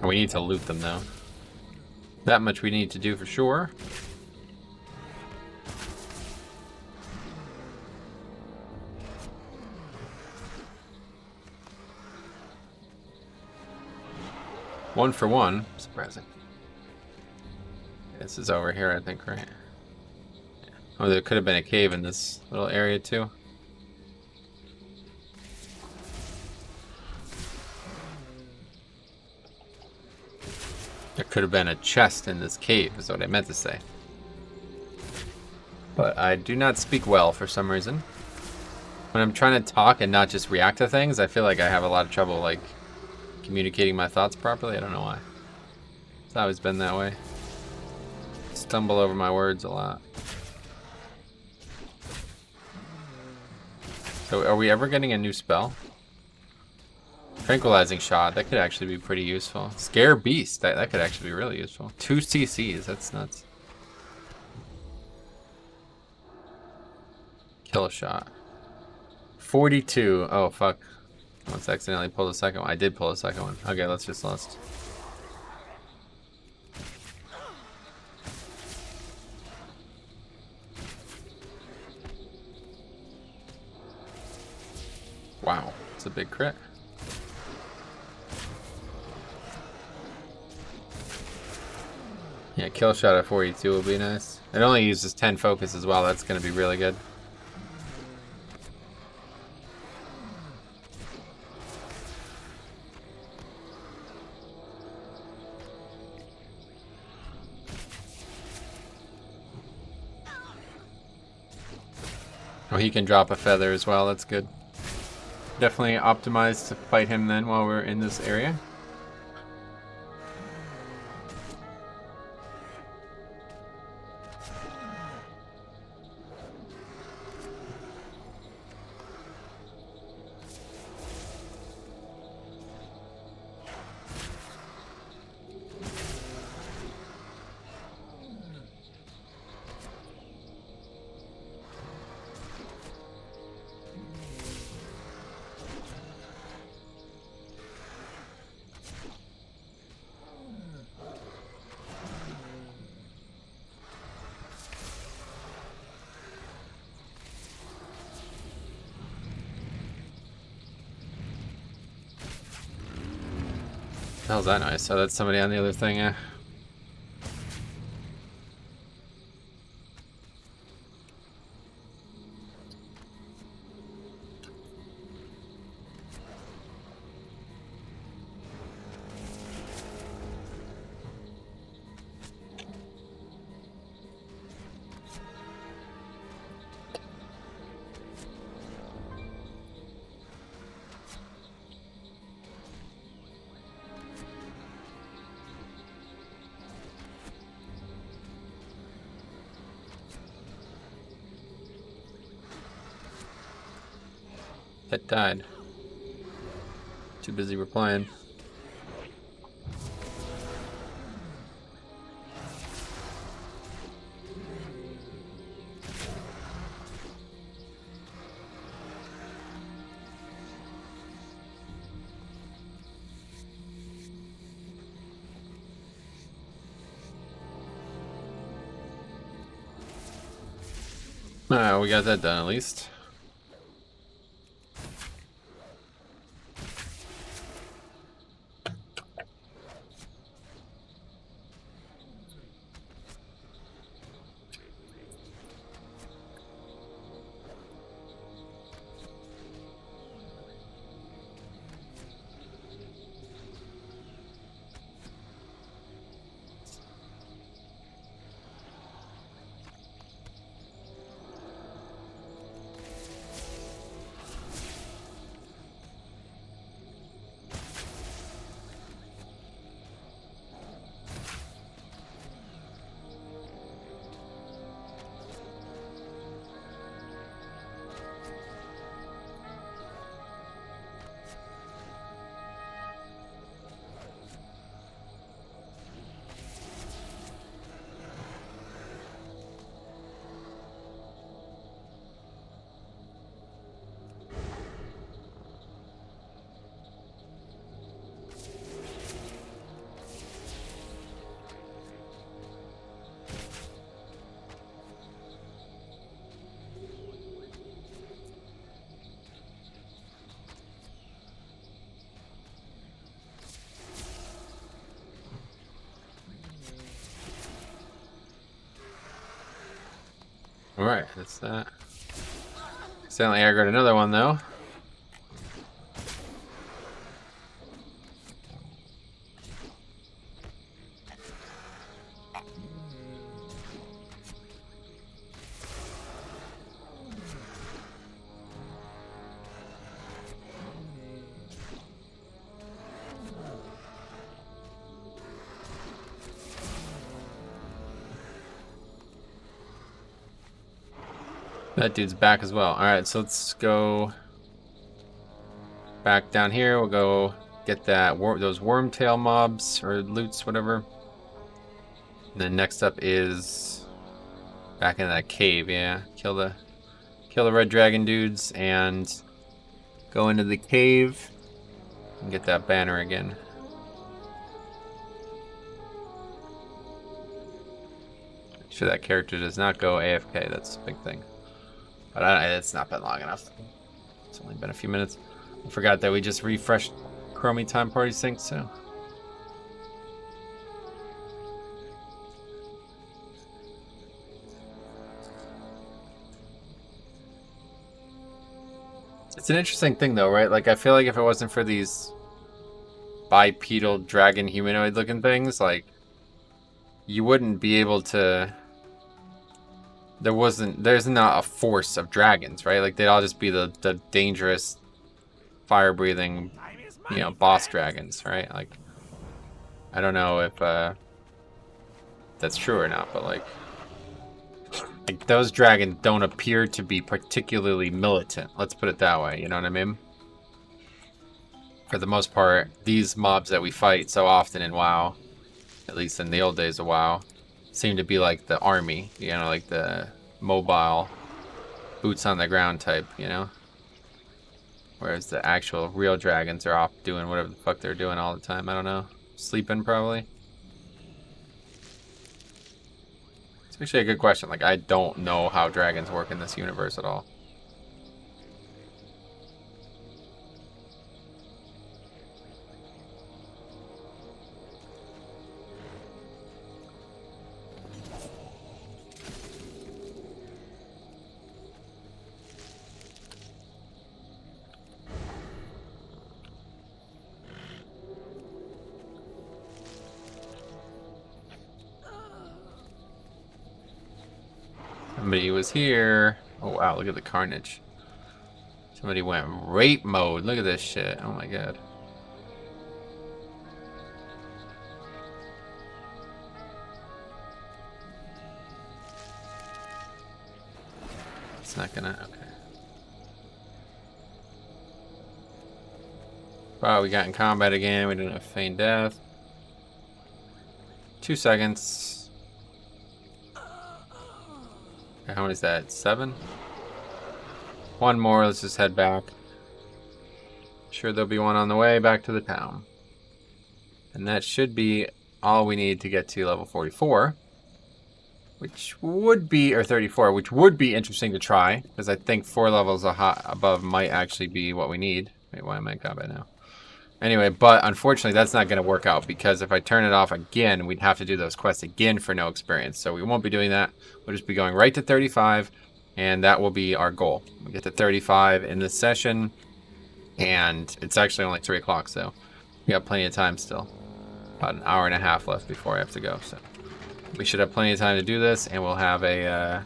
We need to loot them though. That much we need to do for sure. One for one. Surprising. This is over here, I think, right? Oh, there could have been a cave in this little area too. There could have been a chest in this cave, is what I meant to say. But I do not speak well for some reason. When I'm trying to talk and not just react to things, I feel like I have a lot of trouble, like, communicating my thoughts properly. I don't know why. It's always been that way. Stumble over my words a lot. So are we ever getting a new spell? Tranquilizing shot, that could actually be pretty useful. Scare beast, that could actually be really useful. 2 CCs, that's nuts. Kill shot. 42. Oh fuck. Let's accidentally pull the second one. I did pull the second one. Okay, let's just list. Wow, it's a big crit. Yeah, kill shot at 42 will be nice. It only uses 10 focus as well. That's going to be really good. Oh, he can drop a feather as well. That's good. Definitely optimized to fight him then while we're in this area. How's that nice? Oh, that's somebody on the other thing, yeah. That died. Too busy replying. Alright, we got that done at least. Alright, that's that. Accidentally aggroed another one though. That dude's back as well. Alright, so let's go back down here. We'll go get that those wormtail mobs or loots, whatever. And then next up is back in that cave, yeah. Kill the red dragon dudes and go into the cave and get that banner again. Make sure that character does not go AFK, that's a big thing. But it's not been long enough. It's only been a few minutes. I forgot that we just refreshed Chromie Time Party Sync, so. It's an interesting thing though, right? Like I feel like if it wasn't for these bipedal dragon humanoid looking things, like you wouldn't be able to there's not a force of dragons, right? Like they'd all just be the dangerous fire breathing, you know, boss dragons, right? Like I don't know if that's true or not, but like those dragons don't appear to be particularly militant. Let's put it that way, you know what I mean? For the most part, these mobs that we fight so often in WoW, at least in the old days of WoW, seem to be like the army, you know, like the mobile, boots on the ground type, you know? Whereas the actual real dragons are off doing whatever the fuck they're doing all the time. I don't know. Sleeping, probably. It's actually a good question. Like, I don't know how dragons work in this universe at all. Somebody was here. Oh wow, look at the carnage. Somebody went rape mode. Look at this shit. Oh my god. It's not gonna, okay. Wow, we got in combat again. We didn't have feign death. 2 seconds. How many is that? 7? One more, let's just head back. Sure there'll be one on the way back to the town. And that should be all we need to get to level 44. Which would be, or 34, which would be interesting to try. Because I think 4 levels above might actually be what we need. Wait, why am I in combat now? Anyway, but unfortunately that's not going to work out because if I turn it off again, we'd have to do those quests again for no experience. So we won't be doing that. We'll just be going right to 35, and that will be our goal. We get to 35 in this session, and it's actually only 3 o'clock, so we got plenty of time still. About an hour and a half left before I have to go, so we should have plenty of time to do this, and we'll have a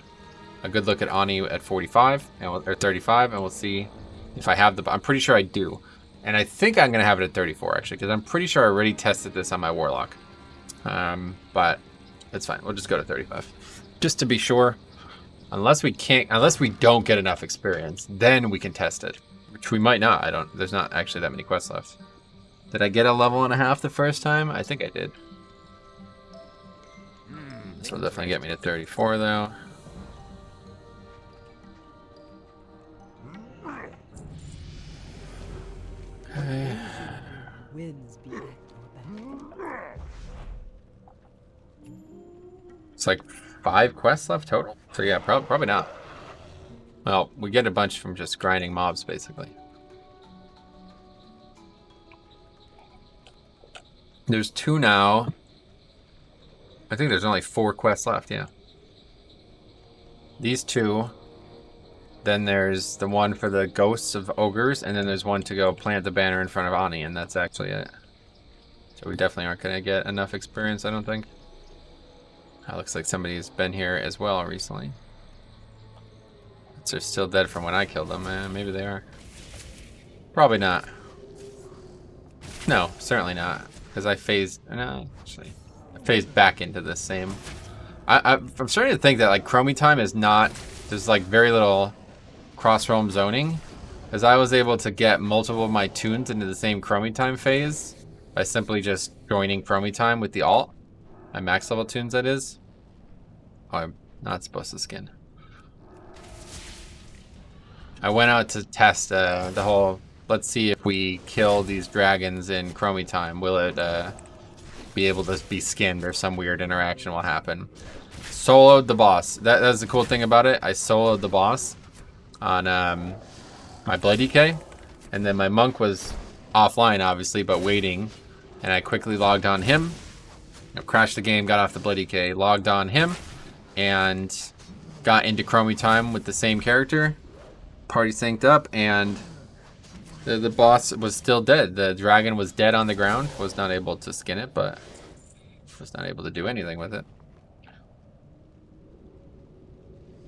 good look at Ani at 45 or 35, and we'll see if I have the. I'm pretty sure I do. And I think I'm going to have it at 34, actually, because I'm pretty sure I already tested this on my Warlock. But it's fine. We'll just go to 35. Just to be sure. Unless we don't get enough experience, then we can test it. Which we might not. There's not actually that many quests left. Did I get a level and a half the first time? I think I did. This will definitely get me to 34, though. Okay. Winds be at your back. It's like 5 quests left total. So yeah, probably not. Well, we get a bunch from just grinding mobs, basically. There's 2 now. I think there's only 4 quests left, yeah. These 2. Then there's the one for the ghosts of ogres, and then there's one to go plant the banner in front of Ani, and that's actually it. So we definitely aren't going to get enough experience, I don't think. That looks like somebody's been here as well recently. They're still dead from when I killed them. Maybe they are. Probably not. No, certainly not. Because I phased... No, actually. I phased back into the same... I'm starting to think that like Chromie Time is not there's like very little cross-realm zoning, as I was able to get multiple of my tunes into the same Chromie time phase by simply just joining Chromie time with the alt. My max level tunes, that is. Oh, I'm not supposed to skin. I went out to test the whole, let's see if we kill these dragons in Chromie time, will it be able to be skinned or some weird interaction will happen. Soloed the boss. That's the cool thing about it. I soloed the boss on my Blade DK, and then my monk was offline obviously, but waiting, and I quickly logged on him. Crashed the game, got off the Blade DK, logged on him, and got into Chromie time with the same character. Party synced up, and the boss was still dead. The dragon was dead on the ground. Was not able to skin it, but was not able to do anything with it.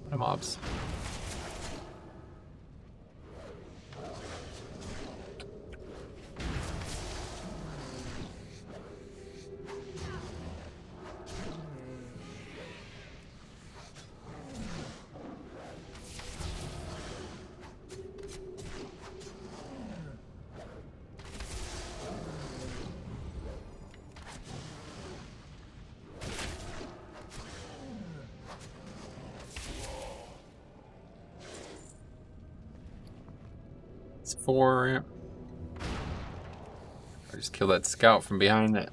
What are mobs? It's 4. I just killed that scout from behind it.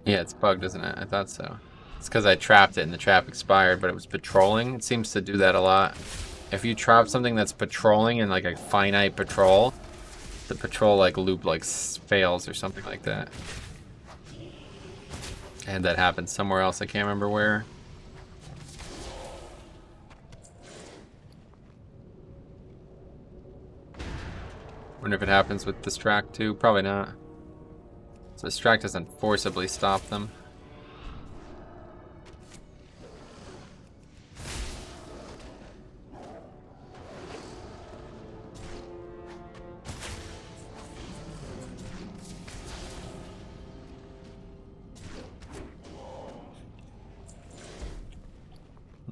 Yeah, it's bugged, isn't it? I thought so. It's because I trapped it and the trap expired, but it was patrolling. It seems to do that a lot. If you trap something that's patrolling in like a finite patrol, the patrol like loop like fails or something like that. I had that happen somewhere else. I can't remember where. Wonder if it happens with distract too. Probably not. So distract doesn't forcibly stop them.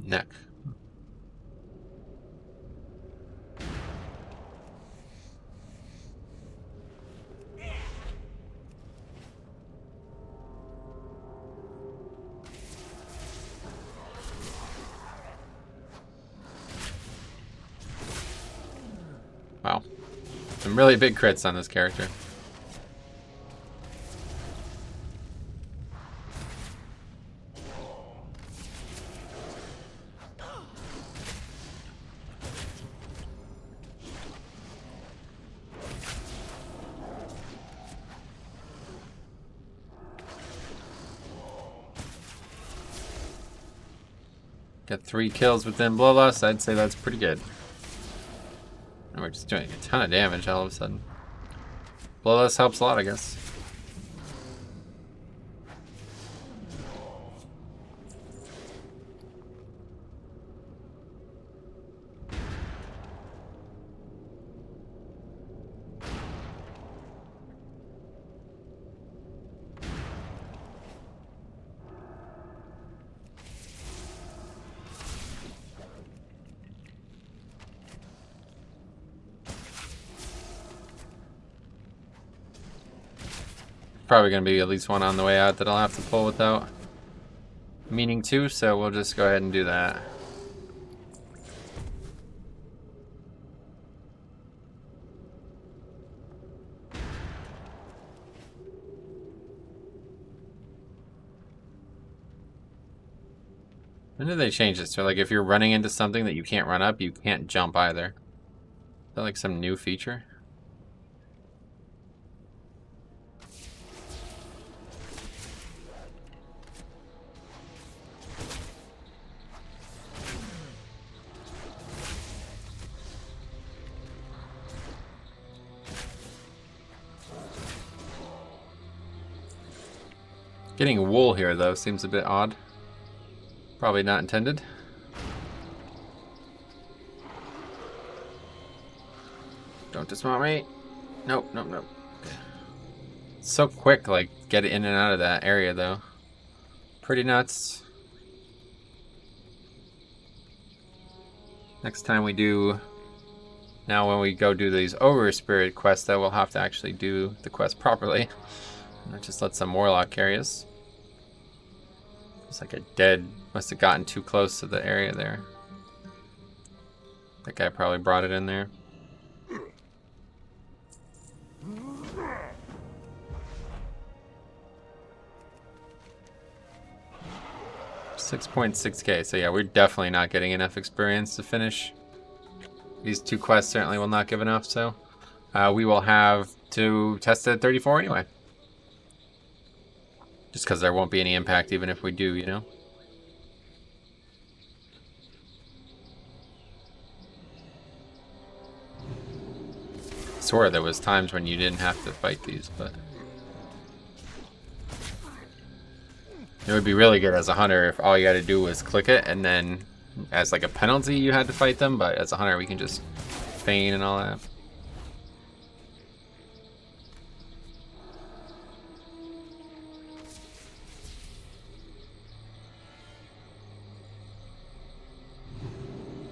Neck. Wow. Some really big crits on this character. Got 3 kills within Bloodlust. I'd say that's pretty good. And we're just doing a ton of damage all of a sudden. Bloodlust helps a lot, I guess. Probably going to be at least one on the way out that I'll have to pull without meaning to, so we'll just go ahead and do that. When did they change this? So like if you're running into something that you can't run up, you can't jump either. Is that like some new feature? Getting wool here, though, seems a bit odd. Probably not intended. Don't dismount me. Nope, nope, nope. Okay. It's so quick, like, get in and out of that area, though. Pretty nuts. Next time we do... Now when we go do these over spirit quests, that we'll have to actually do the quest properly. Not just let some warlock carry us. It's like a dead... Must have gotten too close to the area there. That guy probably brought it in there. 6.6k, so yeah, we're definitely not getting enough experience to finish. These two quests certainly will not give enough, so we will have to test it at 34 anyway. Just because there won't be any impact even if we do, you know? I swear there was times when you didn't have to fight these, but... It would be really good as a hunter if all you gotta do was click it and then as like a penalty you had to fight them, but as a hunter we can just feign and all that.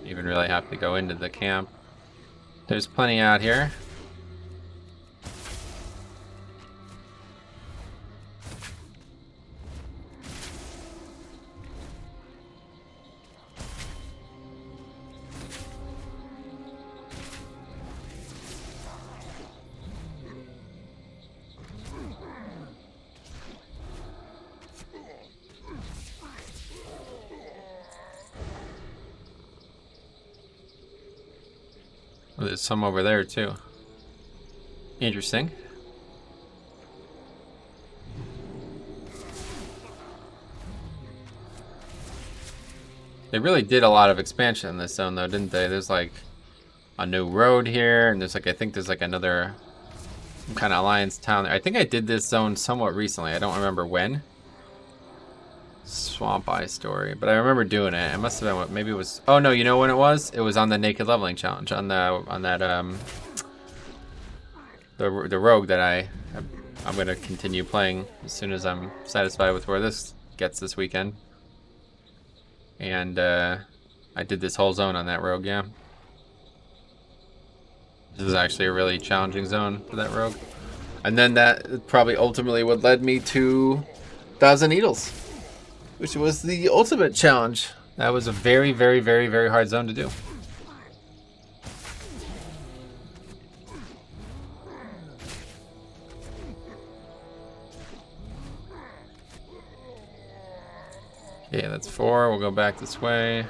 Even really have to go into the camp. There's plenty out here. Oh, there's some over there too. Interesting. They really did a lot of expansion in this zone though, didn't they? There's like a new road here, and there's like, I think there's like another kind of alliance town there. I think I did this zone somewhat recently. I don't remember when. Swamp Eye story, but I remember doing it. It must have been what, maybe it was, oh no, you know when it was? It was on the naked leveling challenge, on that the rogue that I'm gonna continue playing as soon as I'm satisfied with where this gets this weekend. And I did this whole zone on that rogue, yeah. This is actually a really challenging zone for that rogue. And then that probably ultimately what led me to 1,000 Needles, which was the ultimate challenge. That was a very, very, very, very hard zone to do. Okay, that's 4. We'll go back this way.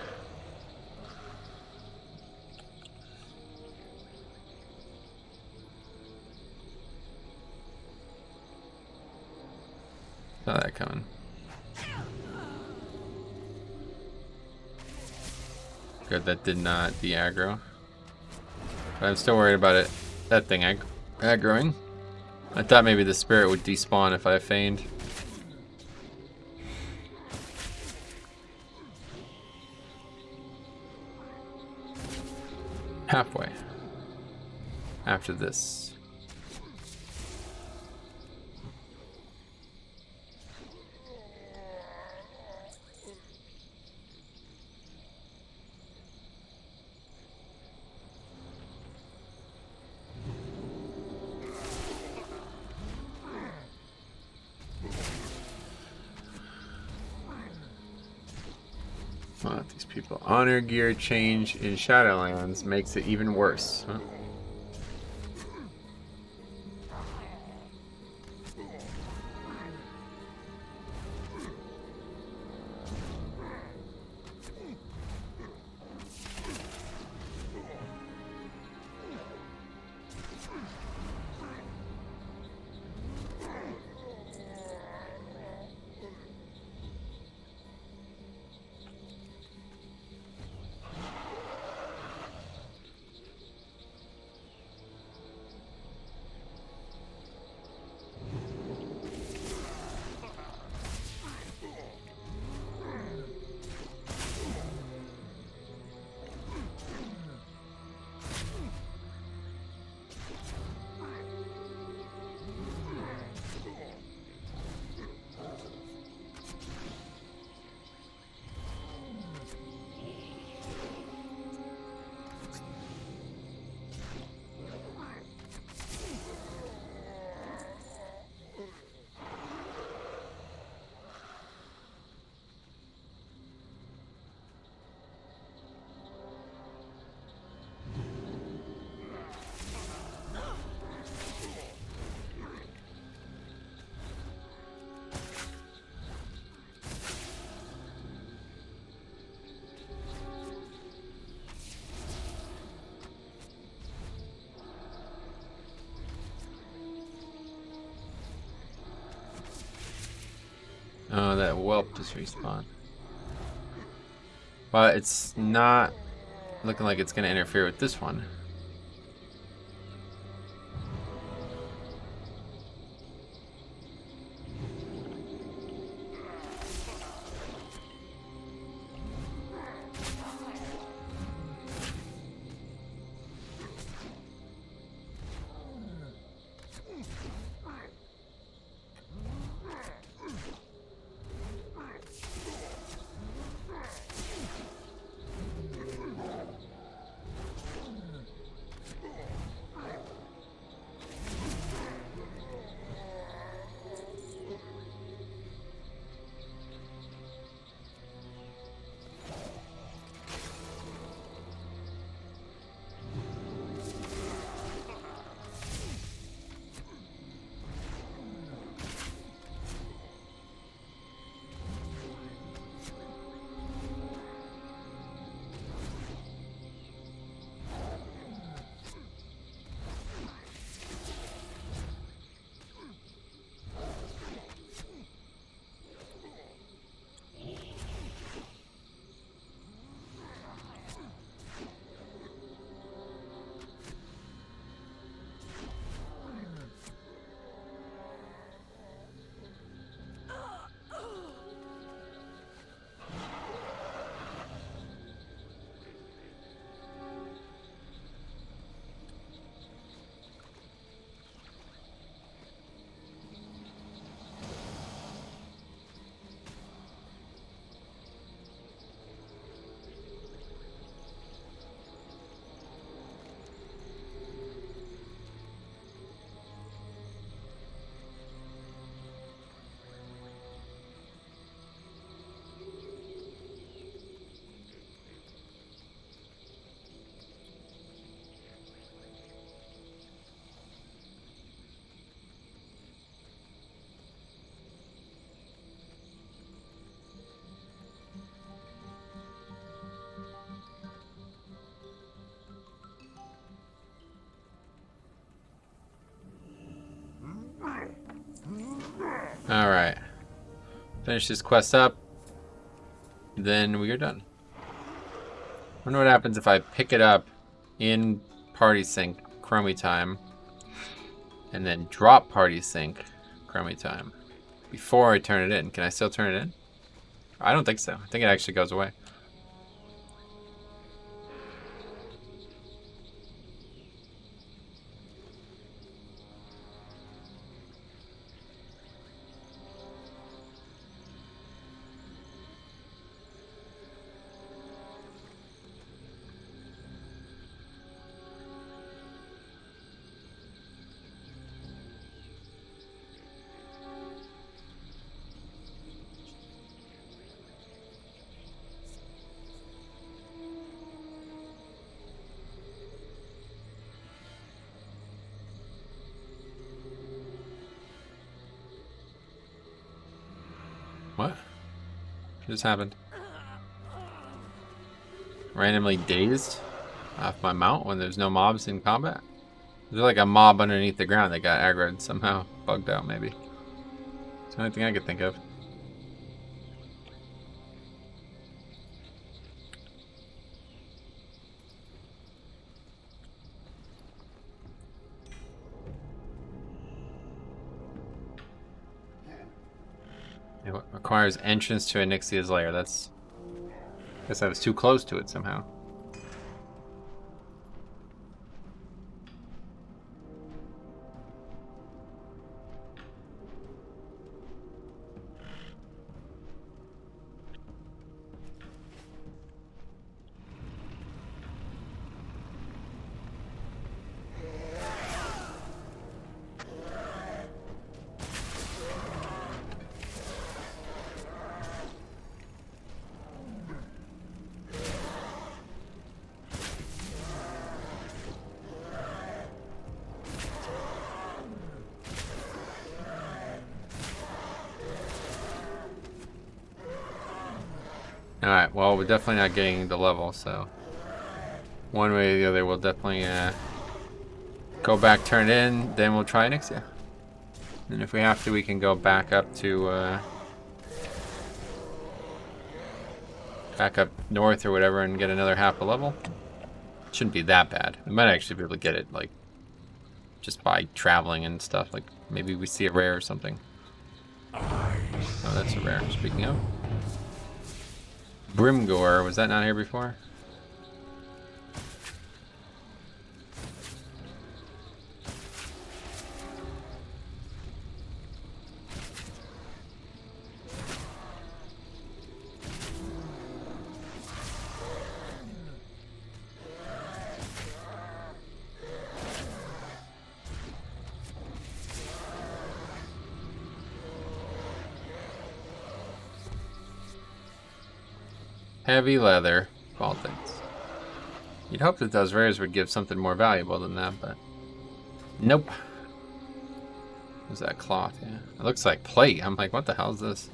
Saw that coming. Good, that did not de-aggro. But I'm still worried about it. That thing aggroing. I thought maybe the spirit would despawn if I feigned. Halfway. After this. Well, these people. Honor gear change in Shadowlands makes it even worse. Huh? Oh, that whelp just respawned. But it's not looking like it's going to interfere with this one. Alright. Finish this quest up. Then we are done. Wonder what happens if I pick it up in party sync chromie time and then drop party sync chromie time before I turn it in. Can I still turn it in? I don't think so. I think it actually goes away. What just happened? Randomly dazed off my mount when there's no mobs in combat? There's like a mob underneath the ground that got aggroed somehow. Bugged out, maybe. It's the only thing I could think of. It requires entrance to Onyxia's lair. That's... guess I was too close to it somehow. Alright, well, we're definitely not getting the level, so... one way or the other, we'll definitely go back, turn it in, then we'll try Onyxia. And if we have to, we can go back up to back up north or whatever and get another half a level. Shouldn't be that bad. We might actually be able to get it, like, just by traveling and stuff. Like, maybe we see a rare or something. Oh, that's a rare. Speaking of. Brimgore, was that not here before? Heavy leather. Of all things. You'd hope that those rares would give something more valuable than that, but nope. What's that cloth? Yeah. It looks like plate. I'm like, what the hell is this?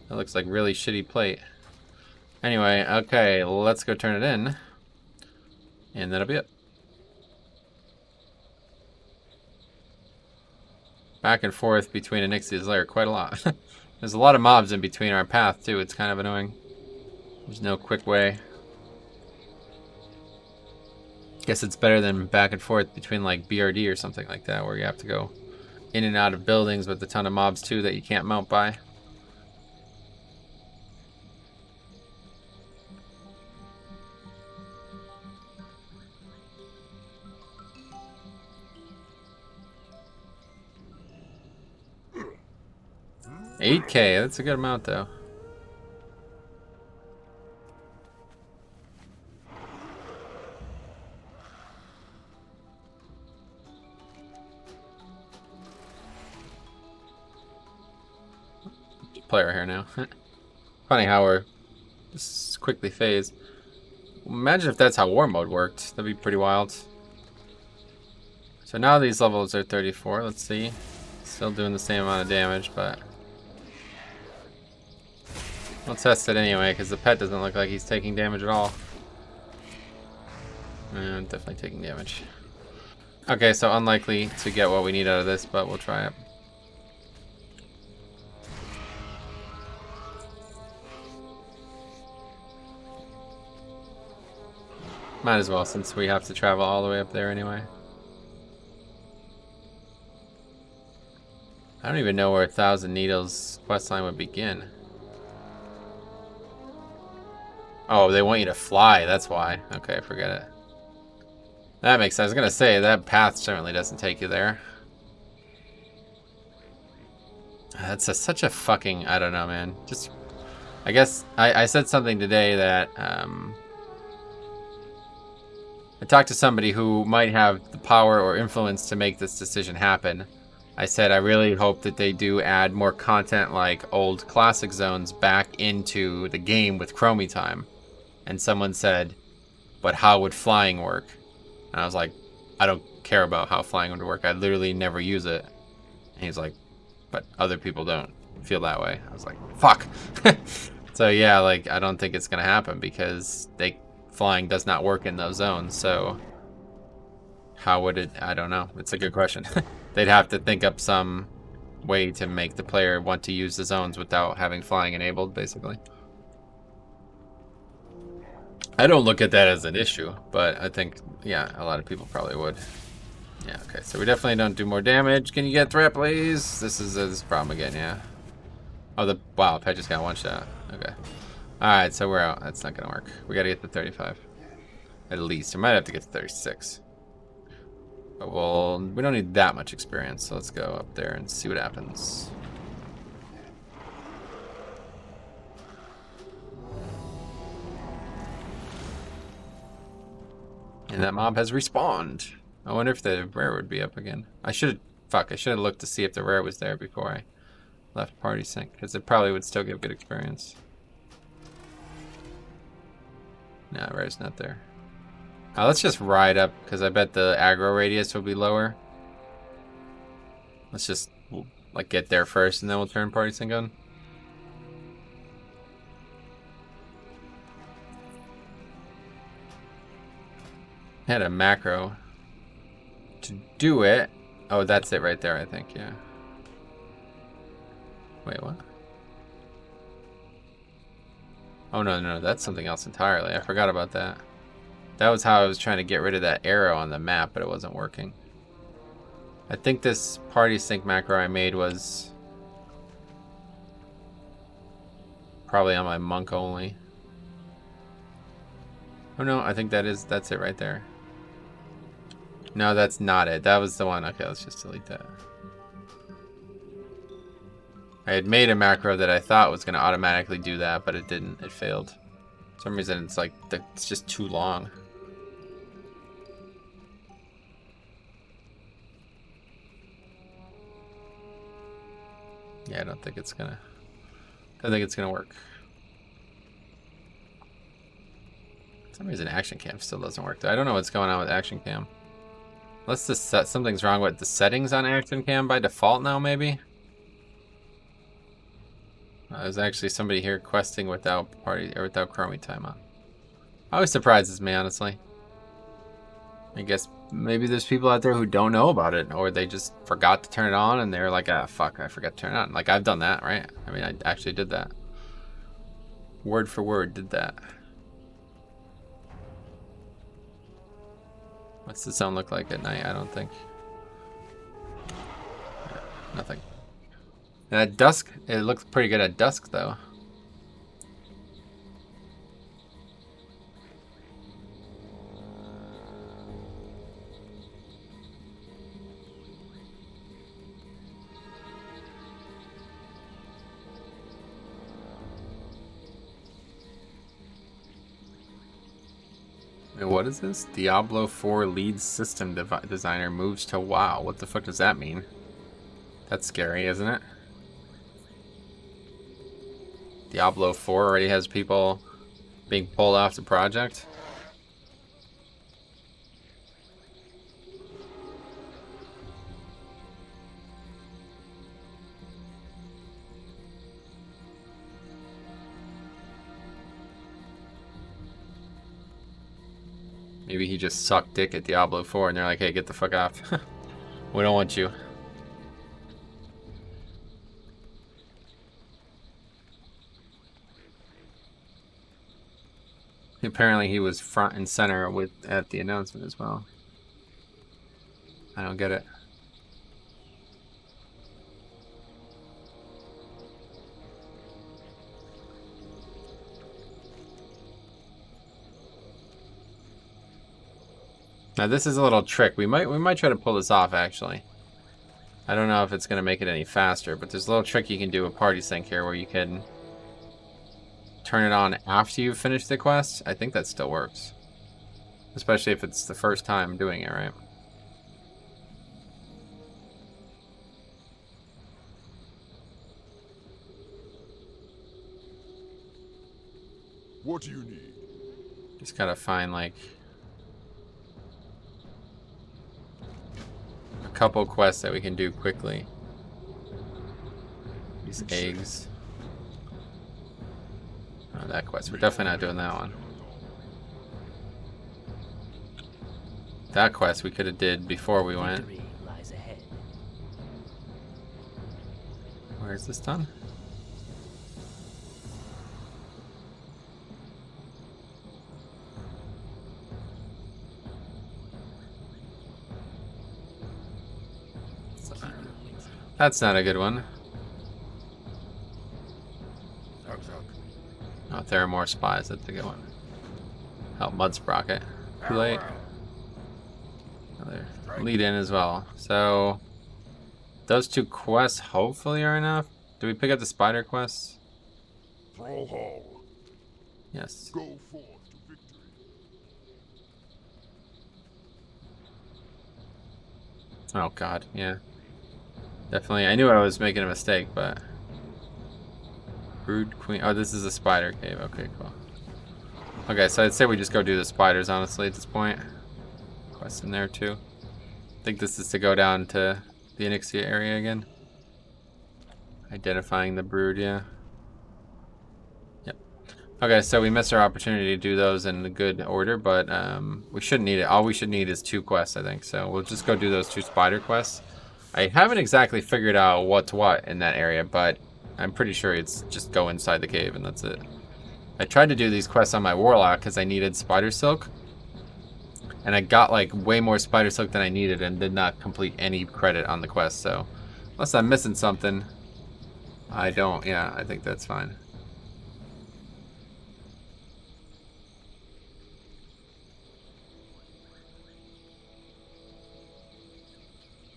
It looks like really shitty plate. Anyway, okay, let's go turn it in. And that'll be it. Back and forth between Anixia's lair quite a lot. There's a lot of mobs in between our path, too. It's kind of annoying. There's no quick way. Guess it's better than back and forth between like BRD or something like that, where you have to go in and out of buildings with a ton of mobs too that you can't mount by. $8K, that's a good amount though. Player here now. Funny how we're just quickly phased. Imagine if that's how war mode worked. That'd be pretty wild. So now these levels are 34. Let's see. Still doing the same amount of damage, but we'll test it anyway because the pet doesn't look like he's taking damage at all. Definitely taking damage. Okay, so unlikely to get what we need out of this, but we'll try it. Might as well, since we have to travel all the way up there anyway. I don't even know where 1,000 Needles questline would begin. Oh, they want you to fly, that's why. Okay, forget it. That makes sense. I was gonna say, that path certainly doesn't take you there. That's such a fucking, I don't know, man. Just, I guess, I said something today that, I talked to somebody who might have the power or influence to make this decision happen. I said I really hope that they do add more content like old classic zones back into the game with Chromie time. And someone said, but how would flying work? And I was like, I don't care about how flying would work. I literally never use it. And he's like, but other people don't feel that way. I was like, fuck. So yeah, like, I don't think it's going to happen because flying does not work in those zones. So how would it? I don't know. It's a good question. They'd have to think up some way to make the player want to use the zones without having flying enabled, basically. I don't look at that as an issue, but I think, yeah, a lot of people probably would. Yeah, okay, so we definitely don't do more damage. Can you get threat, please? This is this problem again, yeah. Oh, wow, pet just got one shot. Okay. Alright, so we're out. That's not gonna work. We gotta get to 35. At least. We might have to get to 36. But we don't need that much experience, so let's go up there and see what happens. And that mob has respawned. I wonder if the rare would be up again. I should have looked to see if the rare was there before I left party sync, because it probably would still give good experience. No, rare's not there. Let's just ride up, because I bet the aggro radius will be lower. Let's just, like, get there first, and then we'll turn party sync on. Had a macro to do it. Oh, that's it right there, I think, yeah. Wait, what? Oh, no, no, that's something else entirely. I forgot about that. That was how I was trying to get rid of that arrow on the map, but it wasn't working. I think this party sync macro I made was probably on my monk only. Oh no, I think that's it right there. No, that's not it. That was the one. Okay, let's just delete that. I had made a macro that I thought was going to automatically do that, but it didn't. It failed. For some reason, it's like, it's just too long. Yeah, I don't think it's gonna work. For some reason, action cam still doesn't work. I don't know what's going on with action cam. Unless something's wrong with the settings on action cam by default now, maybe. There's actually somebody here questing without chromie time on. Always surprises me, honestly. I guess maybe there's people out there who don't know about it, or they just forgot to turn it on, and they're like, ah, fuck, I forgot to turn it on. Like, I've done that, right? I mean, I actually did that. Word for word did that. What's the sound look like at night? I don't think. Yeah, nothing. And at dusk, it looks pretty good at dusk, though. And what is this? Diablo 4 lead system designer moves to WoW. What the fuck does that mean? That's scary, isn't it? Diablo 4 already has people being pulled off the project. Maybe he just sucked dick at Diablo 4 and they're like, hey, get the fuck off. We don't want you. Apparently he was front and center at the announcement as well. I don't get it. Now this is a little trick. We might try to pull this off actually. I don't know if it's gonna make it any faster, but there's a little trick you can do with party sync here where you can turn it on after you finish the quest. I think that still works. Especially if it's the first time doing it, right? What do you need? Just gotta find like a couple quests that we can do quickly. These eggs. Oh, that quest. We're definitely not doing that one. That quest we could have did before we went. Where is this done? That's not a good one. Oh, there are more spies. That's a good one. Oh, Mud Sprocket. Too late. Another lead in as well. So, those two quests hopefully are enough. Do we pick up the spider quests? Thrall Hall. Yes. Go forth to victory. Oh god, yeah. Definitely. I knew I was making a mistake, but... Brood Queen. Oh, this is a spider cave. Okay, cool. Okay, so I'd say we just go do the spiders, honestly, at this point. Quest in there, too. I think this is to go down to the Onyxia area again. Identifying the brood, yeah. Yep. Okay, so we missed our opportunity to do those in a good order, but we shouldn't need it. All we should need is 2 quests, I think. So we'll just go do those 2 spider quests. I haven't exactly figured out what's what in that area, but I'm pretty sure it's just go inside the cave and that's it. I tried to do these quests on my Warlock because I needed spider silk. And I got like way more spider silk than I needed and did not complete any credit on the quest. So unless I'm missing something, I don't. Yeah, I think that's fine.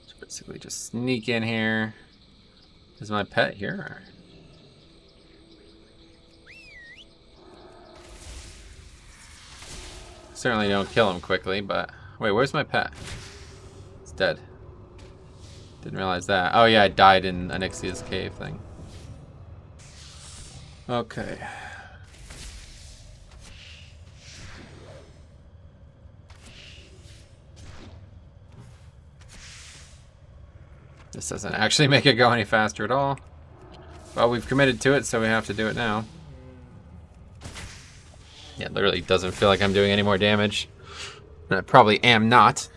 So basically just sneak in here. Is my pet here? Certainly don't kill him quickly, but... Wait, where's my pet? It's dead. Didn't realize that. Oh yeah, I died in Onyxia's cave thing. Okay. This doesn't actually make it go any faster at all. Well, we've committed to it, so we have to do it now. Yeah, literally doesn't feel like I'm doing any more damage. And I probably am not.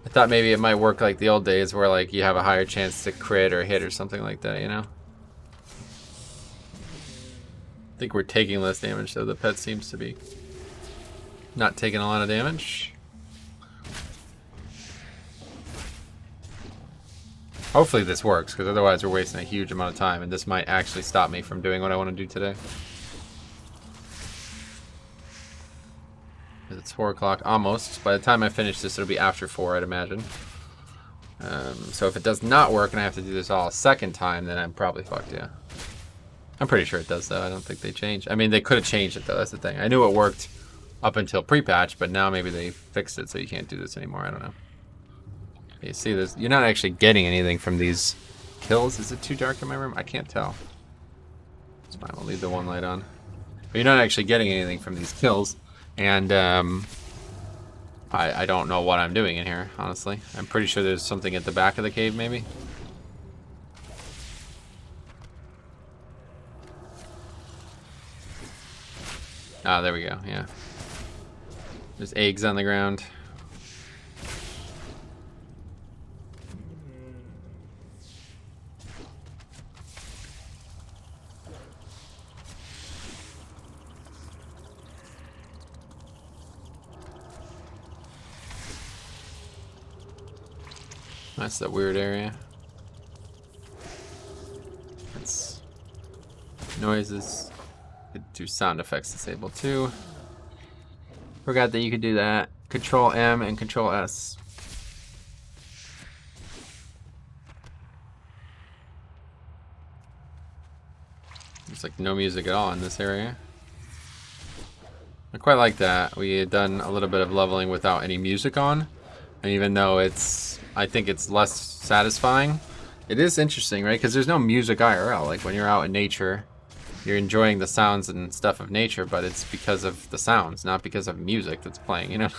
I thought maybe it might work like the old days where like you have a higher chance to crit or hit or something like that, you know? I think we're taking less damage, though. The pet seems to be not taking a lot of damage. Hopefully this works, because otherwise we're wasting a huge amount of time, and this might actually stop me from doing what I want to do today. It's 4 o'clock, almost. By the time I finish this, it'll be after 4, I'd imagine. So if it does not work and I have to do this all a second time, then I'm probably fucked, yeah. I'm pretty sure it does, though. I don't think they changed. I mean, they could have changed it, though. That's the thing. I knew it worked up until pre-patch, but now maybe they fixed it so you can't do this anymore. I don't know. You see this? You're not actually getting anything from these kills. Is it too dark in my room? I can't tell. It's fine. We'll leave the one light on. But you're not actually getting anything from these kills. And I don't know what I'm doing in here, honestly. I'm pretty sure there's something at the back of the cave, maybe. Ah, there we go, yeah. There's eggs on the ground. That's the weird area. That's noises. Could do sound effects disabled too. Forgot that you could do that. Control M and Control S. There's like no music at all in this area. I quite like that. We had done a little bit of leveling without any music on. And even though I think it's less satisfying, it is interesting, right? Because there's no music IRL. Like when you're out in nature, you're enjoying the sounds and stuff of nature, but it's because of the sounds, not because of music that's playing, you know?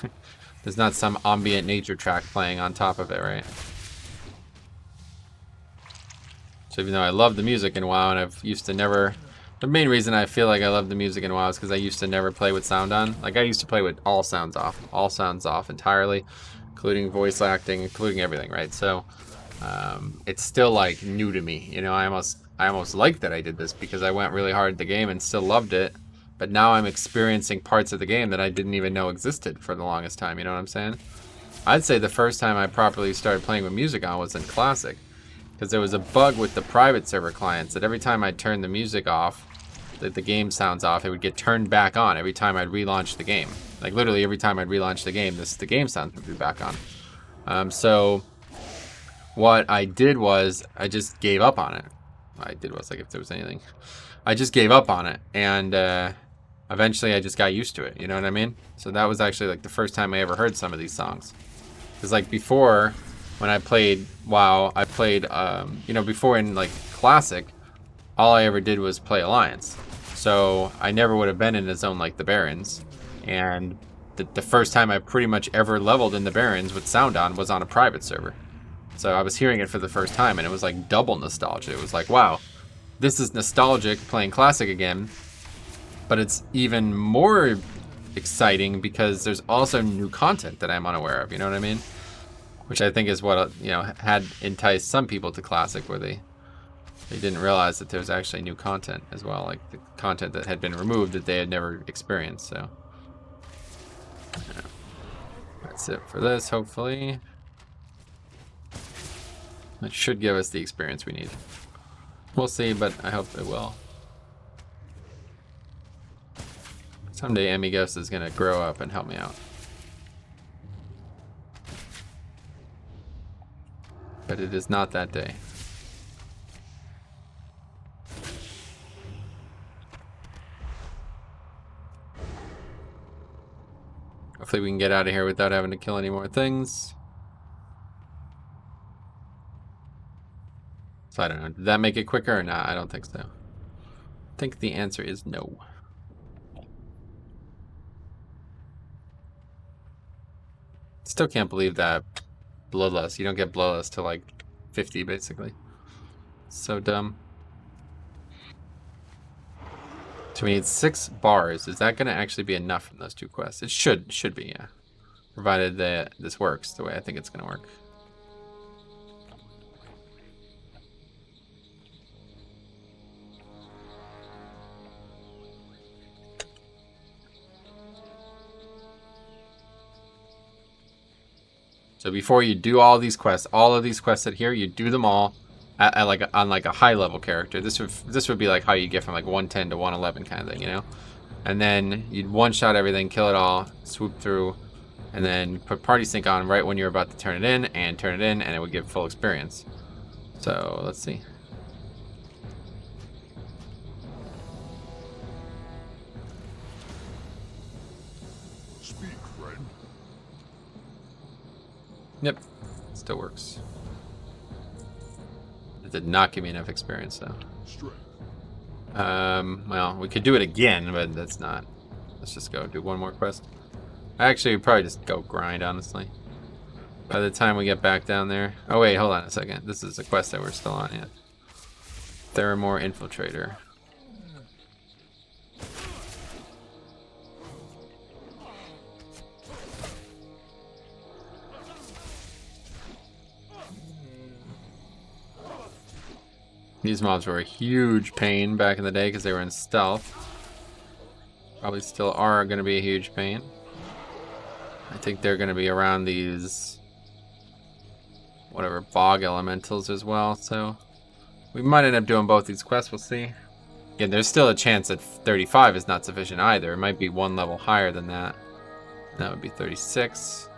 There's not some ambient nature track playing on top of it, right? So even though I love the music in WoW, and I've used to never... The main reason I feel like I love the music in WoW is because I used to never play with sound on. Like I used to play with all sounds off entirely, including voice acting, including everything, right? So it's still like new to me, you know. I almost like that I did this because I went really hard at the game and still loved it, but now I'm experiencing parts of the game that I didn't even know existed for the longest time, you know what I'm saying? I'd say the first time I properly started playing with music on was in Classic, because there was a bug with the private server clients that every time I'd turn the music off, the game sounds off, it would get turned back on every time I'd relaunch the game. Like literally every time I'd relaunch the game, the game sounds would be back on. So what I did was I just gave up on it. What I did was, like, if there was anything, I just gave up on it, and eventually I just got used to it, you know what I mean? So that was actually like the first time I ever heard some of these songs. Because like before, when I played WoW, I played, you know, before in like Classic, all I ever did was play Alliance. So I never would have been in a zone like the Barrens. And the first time I pretty much ever leveled in the Barrens with sound on was on a private server. So I was hearing it for the first time, and it was like double nostalgia. It was like, wow, this is nostalgic playing Classic again, but it's even more exciting because there's also new content that I'm unaware of, you know what I mean? Which I think is what, you know, had enticed some people to Classic, where they They didn't realize that there was actually new content as well, like the content that had been removed that they had never experienced, so. Yeah. That's it for this, hopefully. That should give us the experience we need. We'll see, but I hope it will. Someday Amigos is gonna grow up and help me out. But it is not that day. Hopefully we can get out of here without having to kill any more things. So I don't know, did that make it quicker or not? I don't think so. I think the answer is no. Still can't believe that bloodlust. You don't get bloodlust till like 50 basically. So dumb. So we need 6 bars. Is that gonna actually be enough from those 2 quests? It should be, yeah. Provided that this works the way I think it's gonna work. So before you do all of these quests that here, you do them all at like on like a high level character. This would be like how you get from like 110 to 111 kind of thing, you know? And then you'd one shot everything, kill it all, swoop through, and then put party sync on right when you're about to turn it in, and it would give full experience. So let's see. Speak, friend. Yep, still works. It did not give me enough experience though. Strength. Well, we could do it again, but that's not. Let's just go do one more quest. I actually would probably just go grind, honestly. By the time we get back down there. Oh wait, hold on a second. This is a quest that we're still on yet. Theramore Infiltrator. These mobs were a huge pain back in the day because they were in stealth. Probably still are going to be a huge pain. I think they're going to be around these whatever bog elementals as well, so we might end up doing both these quests. We'll see. Again, there's still a chance that 35 is not sufficient either. It might be one level higher than that. That would be 36. So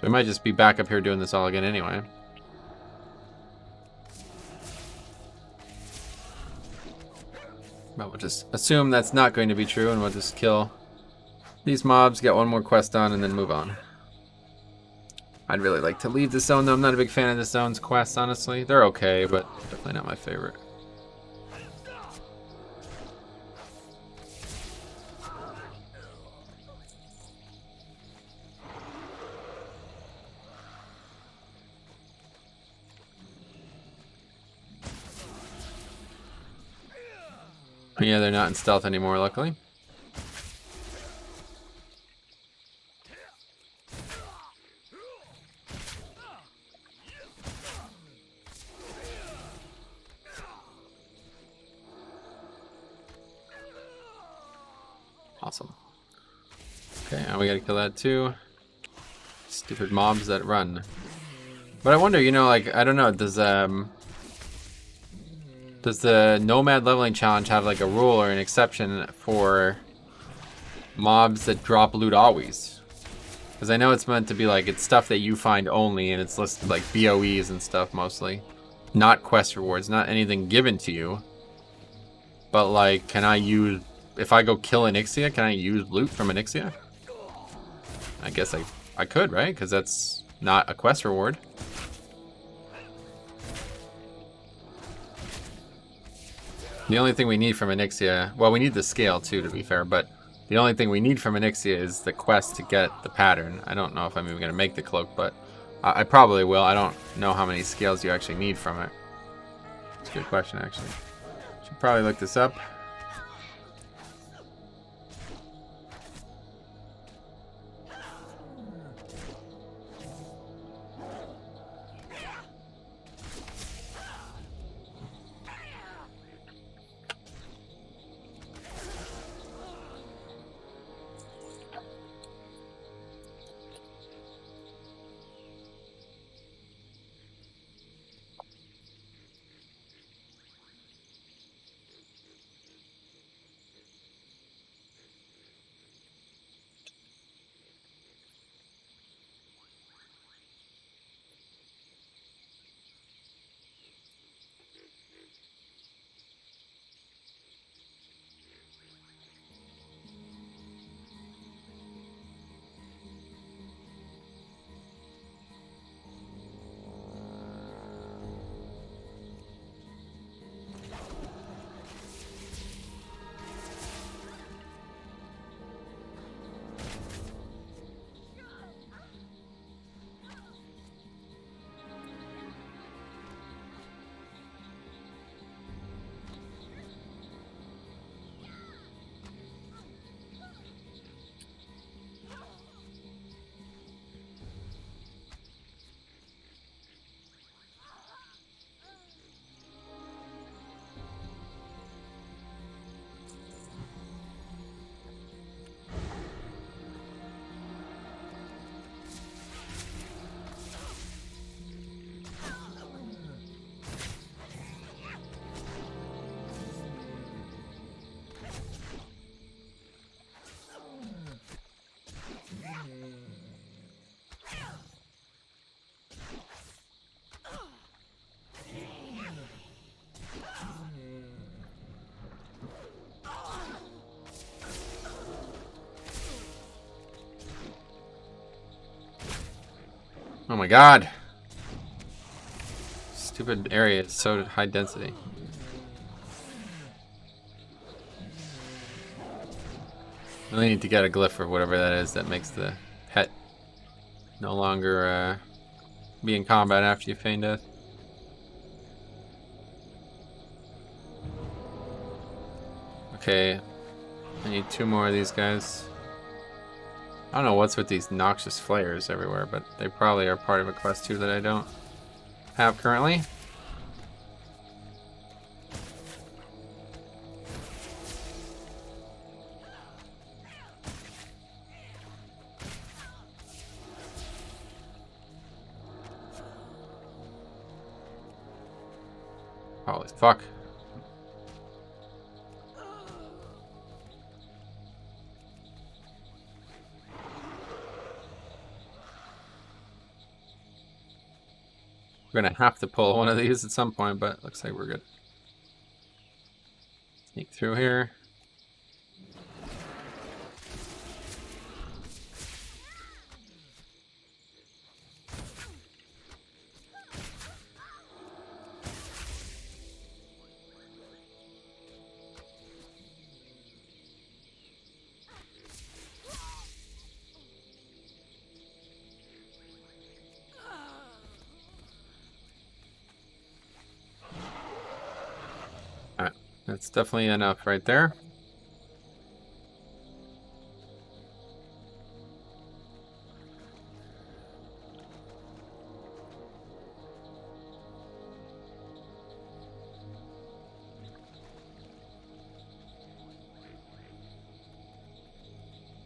we might just be back up here doing this all again anyway. But we'll just assume that's not going to be true, and we'll just kill these mobs, get one more quest on, and then move on. I'd really like to leave this zone, though. I'm not a big fan of this zone's quests, honestly. They're okay, but definitely not my favorite. Yeah, they're not in stealth anymore, luckily. Awesome. Okay, now we gotta kill that too. Stupid mobs that run. But I wonder, you know, like, I don't know, does the Nomad leveling challenge have like a rule or an exception for mobs that drop loot always? Because I know it's meant to be like, it's stuff that you find only, and it's listed like BOEs and stuff mostly. Not quest rewards, not anything given to you. But like, can I use, if I go kill Onyxia, can I use loot from Onyxia? I guess I could, right? Because that's not a quest reward. The only thing we need from Onyxia, well, we need the scale too, to be fair, but the only thing we need from Onyxia is the quest to get the pattern. I don't know if I'm even going to make the cloak, but I probably will. I don't know how many scales you actually need from it. It's a good question, actually. Should probably look this up. Oh my god! Stupid area is so high density. Really need to get a glyph or whatever that is that makes the pet no longer be in combat after you feign death. Okay, I need 2 more of these guys. I don't know what's with these noxious flares everywhere, but they probably are part of a quest too that I don't have currently. Holy fuck. We're gonna have to pull one of these at some point, but looks like we're good. Sneak through here. Alright, that's definitely enough right there.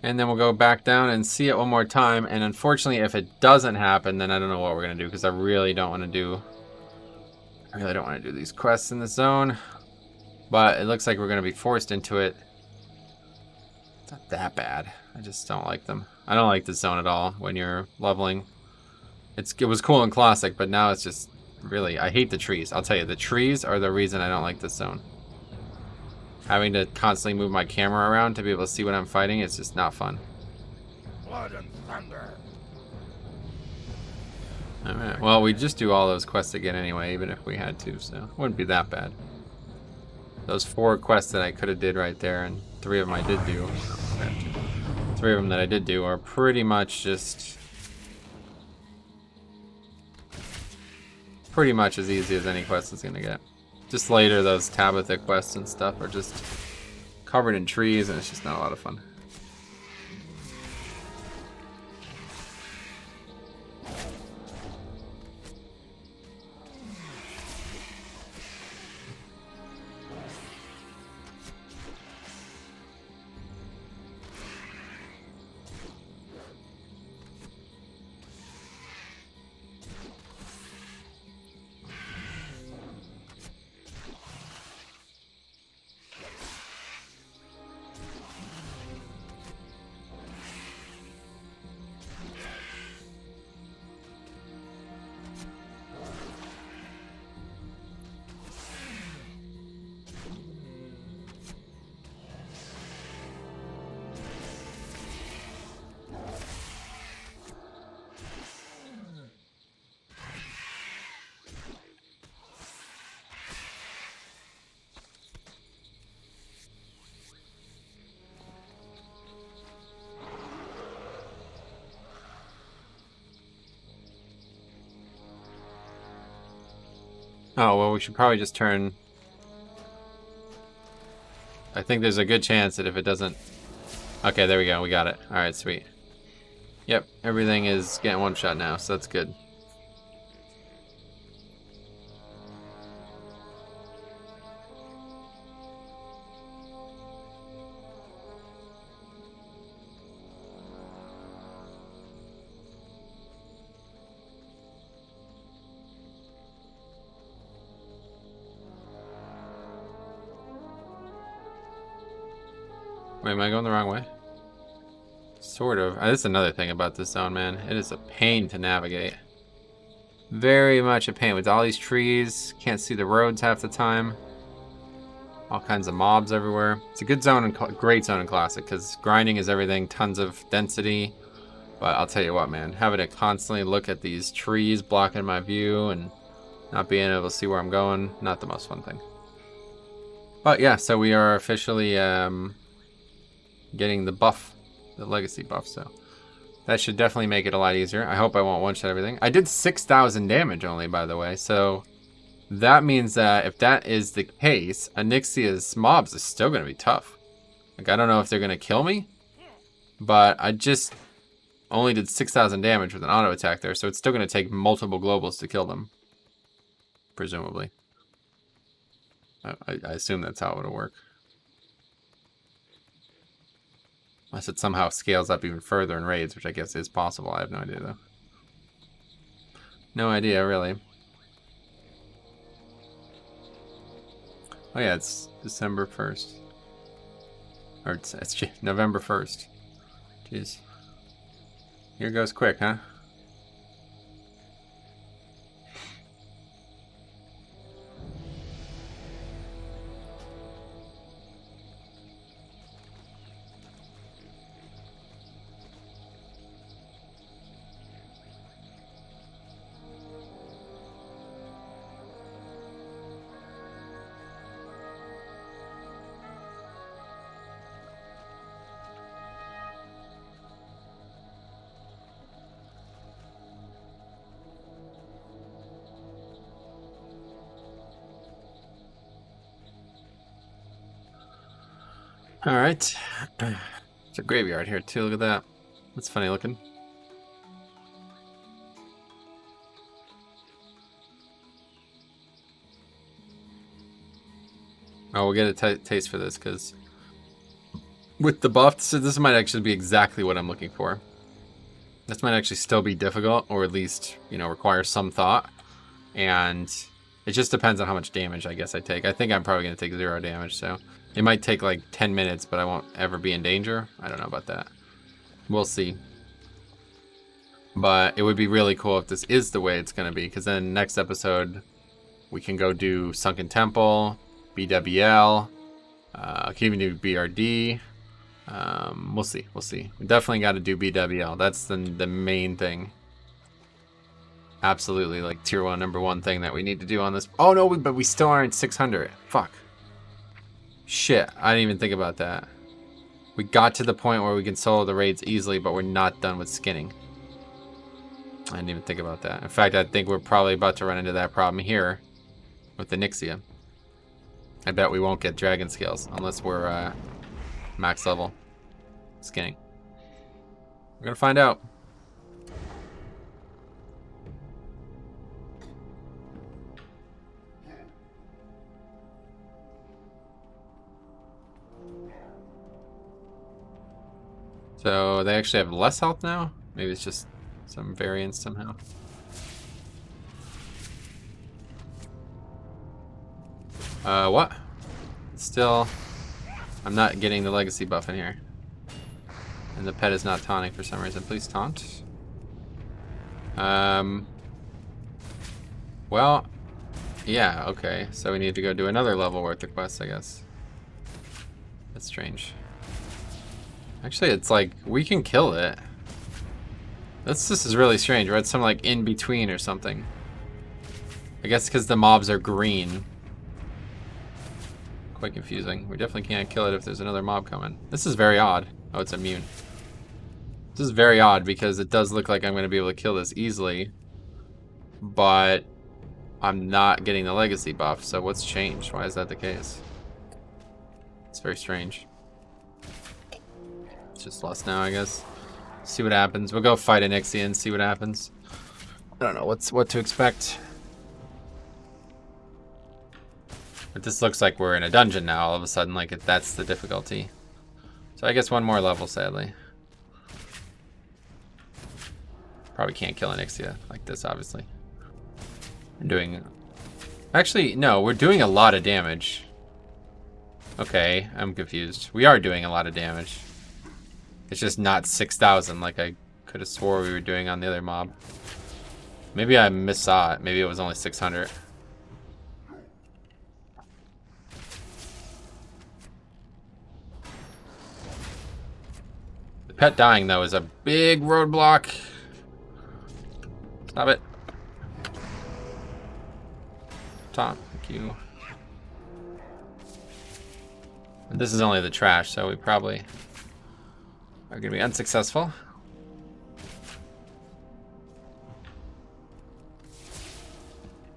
And then we'll go back down and see it one more time. And unfortunately, if it doesn't happen, then I don't know what we're gonna do, because I really don't want to do these quests in the zone. But it looks like we're gonna be forced into it. It's not that bad. I just don't like them. I don't like this zone at all when you're leveling. It was cool in Classic, but now it's just really, I hate the trees. I'll tell you, the trees are the reason I don't like this zone. Having to constantly move my camera around to be able to see what I'm fighting, it's just not fun. Blood and thunder. Alright, well, we just do all those quests again anyway, even if we had to, so it wouldn't be that bad. Those 4 quests that I could have did right there, and 3 of them I did do. 3 of them that I did do are pretty much just... pretty much as easy as any quest is gonna get. Just later, those Tabitha quests and stuff are just covered in trees, and it's just not a lot of fun. Oh, well, we should probably just turn... I think there's a good chance that if it doesn't... Okay, there we go. We got it. Alright, sweet. Yep, everything is getting one shot now, so that's good. Wait, am I going the wrong way? Sort of. This is another thing about this zone, man. It is a pain to navigate. Very much a pain with all these trees. Can't see the roads half the time. All kinds of mobs everywhere. It's a good zone and great zone in Classic because grinding is everything. Tons of density. But I'll tell you what, man, having to constantly look at these trees blocking my view and not being able to see where I'm going, not the most fun thing. But yeah, so we are officially getting the buff, the legacy buff, so that should definitely make it a lot easier. I hope I won't one-shot everything. I did 6,000 damage only, by the way, so that means that if that is the case, Onyxia's mobs is still going to be tough. Like, I don't know if they're going to kill me, but I just only did 6,000 damage with an auto attack there, so it's still going to take multiple globals to kill them. Presumably. I assume that's how it'll work. Unless it somehow scales up even further in raids, which I guess is possible. I have no idea, though. No idea, really. Oh yeah, it's December 1st. Or it's November 1st. Jeez. Here goes quick, huh? Alright. It's a graveyard here too, look at that. That's funny looking. Oh, we'll get a taste for this, because with the buffs, so this might actually be exactly what I'm looking for. This might actually still be difficult, or at least, you know, require some thought. And it just depends on how much damage I guess I take. I think I'm probably going to take 0 damage, so it might take like 10 minutes, but I won't ever be in danger. I don't know about that. We'll see. But it would be really cool if this is the way it's going to be, because then next episode we can go do Sunken Temple, BWL, I can even do BRD. We'll see. We'll see. We definitely got to do BWL. That's the main thing. Absolutely, like tier 1, number 1 thing that we need to do on this. Oh no, but we still aren't 600. Fuck. Shit, I didn't even think about that. We got to the point where we can solo the raids easily, but we're not done with skinning. I didn't even think about that. In fact, I think we're probably about to run into that problem here with the Nyxia. I bet we won't get dragon scales unless we're max level skinning. We're gonna find out. So they actually have less health now? Maybe it's just some variance somehow. What? Still, I'm not getting the legacy buff in here. And the pet is not taunting for some reason. Please taunt. Well, yeah, okay. So we need to go do another level worth of quests, I guess. That's strange. Actually, it's like, we can kill it. This is really strange. We're at some, like, in-between or something. I guess because the mobs are green. Quite confusing. We definitely can't kill it if there's another mob coming. This is very odd. Oh, it's immune. This is very odd because it does look like I'm going to be able to kill this easily. But I'm not getting the legacy buff, so what's changed? Why is that the case? It's very strange. It's just lost now, I guess. See what happens. We'll go fight Onyxia and see what happens. I don't know what to expect. But this looks like we're in a dungeon now all of a sudden, like that's the difficulty. So I guess one more level, sadly. Probably can't kill Onyxia like this, obviously. We're doing... Actually, no, we're doing a lot of damage. Okay, I'm confused. We are doing a lot of damage. It's just not 6,000 like I could have swore we were doing on the other mob. Maybe I missaw it. Maybe it was only 600. The Pet dying, though, is a big roadblock. Stop it. Top, thank you. And this is only the trash, so we probably are going to be unsuccessful.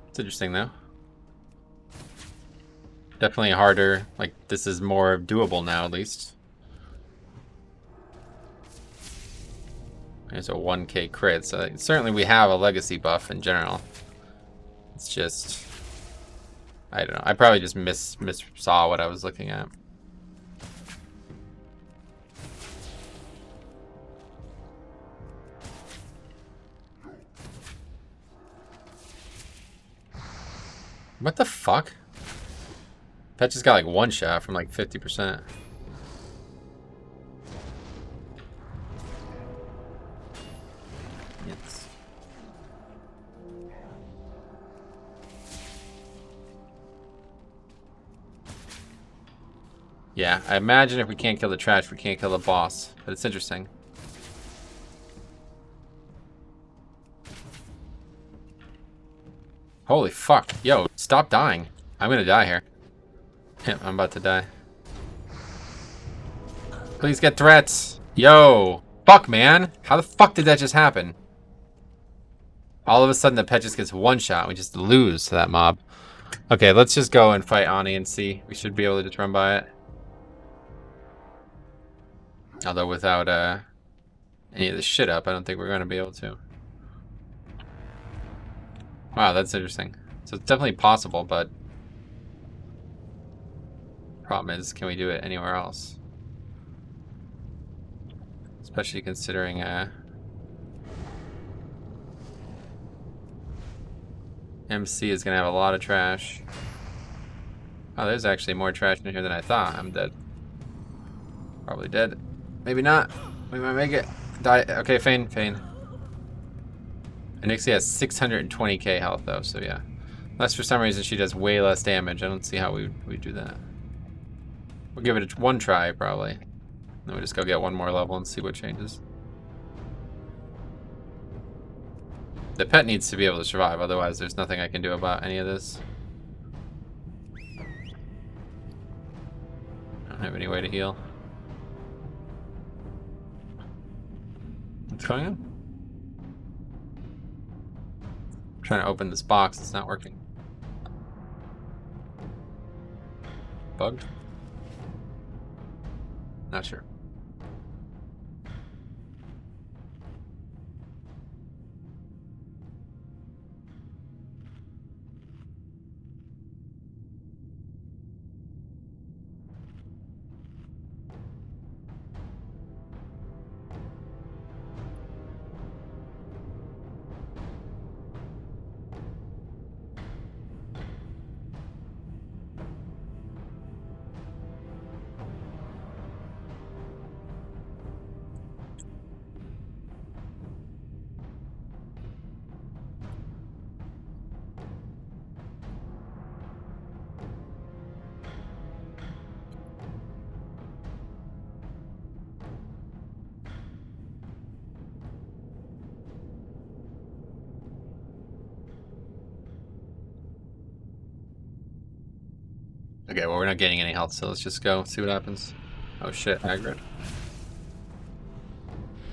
It's interesting, though. Definitely harder. Like, this is more doable now, at least. There's a 1k crit, so certainly we have a legacy buff in general. It's just... I don't know. I probably just saw what I was looking at. What the fuck? Pet just got like one shot from like 50%. Yes. Yeah, I imagine if we can't kill the trash, we can't kill the boss. But it's interesting. Holy fuck. Yo, stop dying. I'm gonna die here. Yeah, I'm about to die. Please get threats. Yo. Fuck, man. How the fuck did that just happen? All of a sudden, the pet just gets one shot. We just lose to that mob. Okay, let's just go and fight Ani and see. We should be able to just run by it. Although without any of this shit up, I don't think we're going to be able to. Wow, that's interesting. So it's definitely possible, but... problem is, can we do it anywhere else? Especially considering MC is gonna have a lot of trash. Oh, there's actually more trash in here than I thought. I'm dead. Probably dead. Maybe not. We might make it. Die. Okay, Fane. And Nixie has 620k health though, so yeah. Unless for some reason she does way less damage. I don't see how we do that. We'll give it one try, probably. Then we'll just go get one more level and see what changes. The pet needs to be able to survive, otherwise there's nothing I can do about any of this. I don't have any way to heal. What's going on? I'm trying to open this box, it's not working. Bugged? Not sure. Okay, well we're not getting any health, so let's just go see what happens. Oh shit, aggro.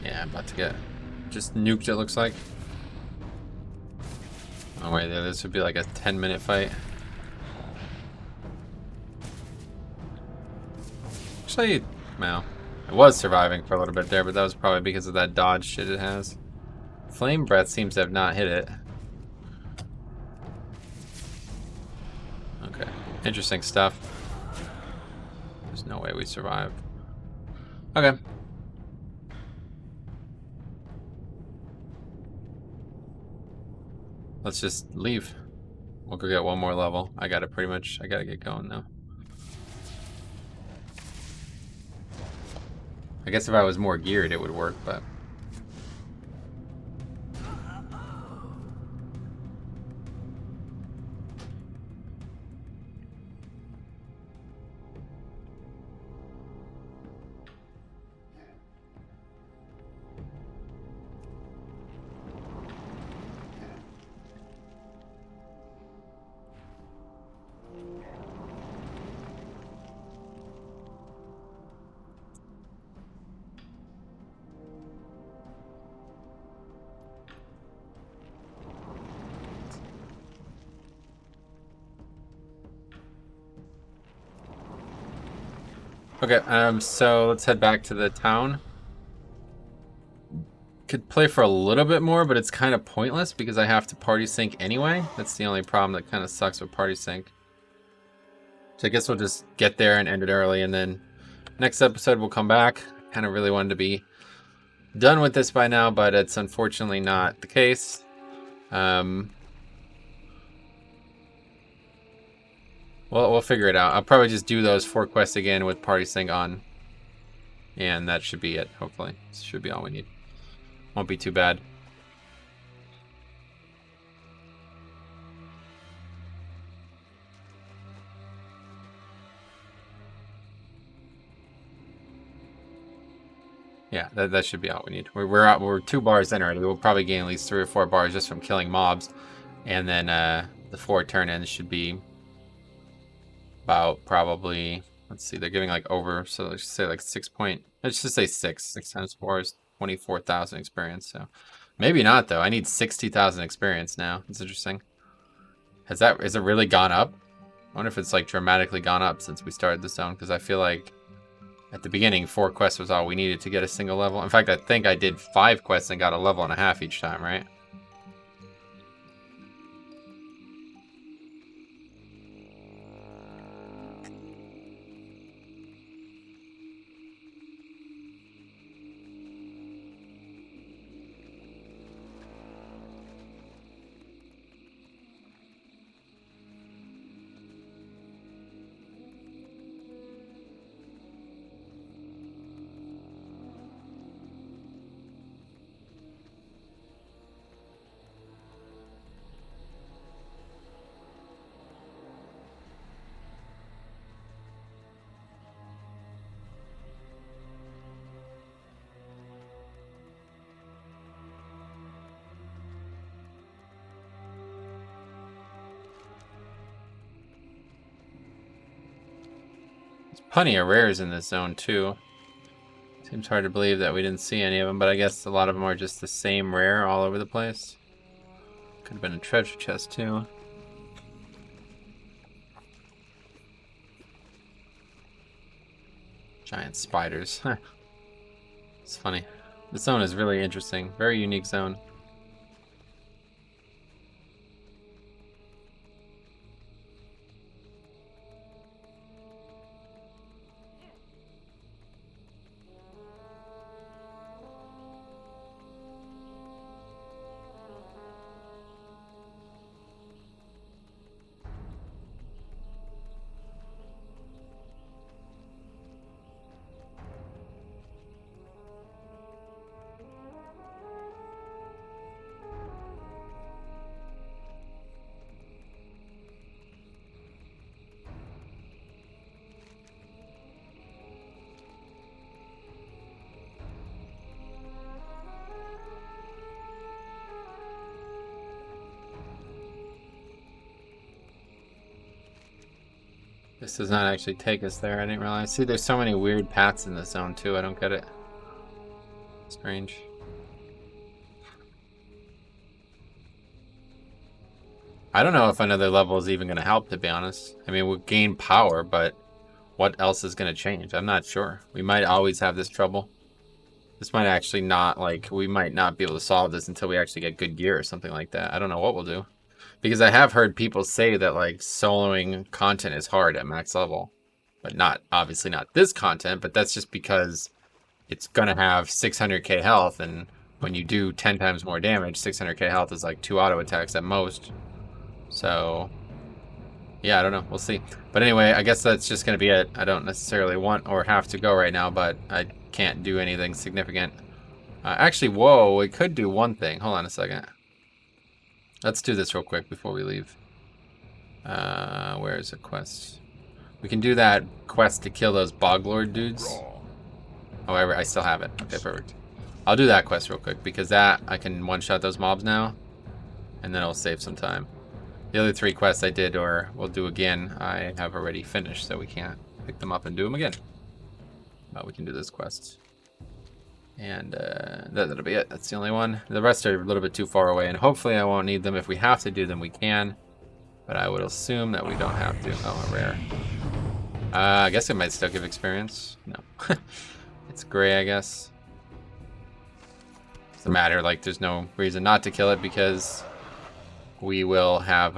Yeah, I'm about to get just nuked, it looks like. Oh wait, this would be like a 10-minute fight. Actually, well, it was surviving for a little bit there, but that was probably because of that dodge shit it has. Flame Breath seems to have not hit it. Okay, interesting stuff. There's no way we survive. Okay. Let's just leave. We'll go get one more level. I gotta get going now. I guess if I was more geared, it would work, but... Okay, so let's head back to the town. Could play for a little bit more, but it's kind of pointless because I have to party sync anyway. That's the only problem that kind of sucks with party sync. So I guess we'll just get there and end it early, and then next episode we'll come back. Kind of really wanted to be done with this by now, but it's unfortunately not the case. Well, we'll figure it out. I'll probably just do those 4 quests again with party sync on. And that should be it, hopefully. This should be all we need. Won't be too bad. Yeah, that should be all we need. We're 2 bars in already. We'll probably gain at least 3 or 4 bars just from killing mobs. And then the 4 turn-ins should be about probably, let's see, they're giving like over, so let's say like 6 point, let's just say 6 times 4 is 24,000 experience. So maybe not though. I need 60,000 experience now. It's interesting. Has it really gone up? I wonder if it's like dramatically gone up since we started the zone, because I feel like at the beginning 4 quests was all we needed to get a single level. In fact, I think I did 5 quests and got a level and a half each time, right? Plenty of rares in this zone too. Seems hard to believe that we didn't see any of them, but I guess a lot of them are just the same rare all over the place. Could have been a treasure chest too. Giant spiders. It's funny. This zone is really interesting. Very unique zone. This does not actually take us there. I didn't realize. See, there's so many weird paths in this zone too. I don't get it. Strange. I don't know if another level is even going to help, to be honest. I mean, we'll gain power, but what else is going to change? I'm not sure. We might always have this trouble. This might actually not, like, we might not be able to solve this until we actually get good gear or something like that. I don't know what we'll do. Because I have heard people say that, like, soloing content is hard at max level. But not, obviously not this content, but that's just because it's going to have 600k health, and when you do 10 times more damage, 600k health is like 2 auto attacks at most. So, yeah, I don't know. We'll see. But anyway, I guess that's just going to be it. I don't necessarily want or have to go right now, but I can't do anything significant. Actually, whoa, we could do one thing. Hold on a second. Let's do this real quick before we leave. Where is the quest? We can do that quest to kill those Boglord dudes. However, I still have it. Okay, perfect. I'll do that quest real quick because that I can one-shot those mobs now, and then it'll save some time. The other 3 quests I did or will do again, I have already finished, so we can't pick them up and do them again. But we can do this quest. And that'll be it. That's the only one. The rest are a little bit too far away, and hopefully I won't need them. If we have to do them, we can. But I would assume that we don't have to. Oh, a rare. I guess it might still give experience. No. It's gray, I guess. Doesn't matter, like, there's no reason not to kill it because we will have,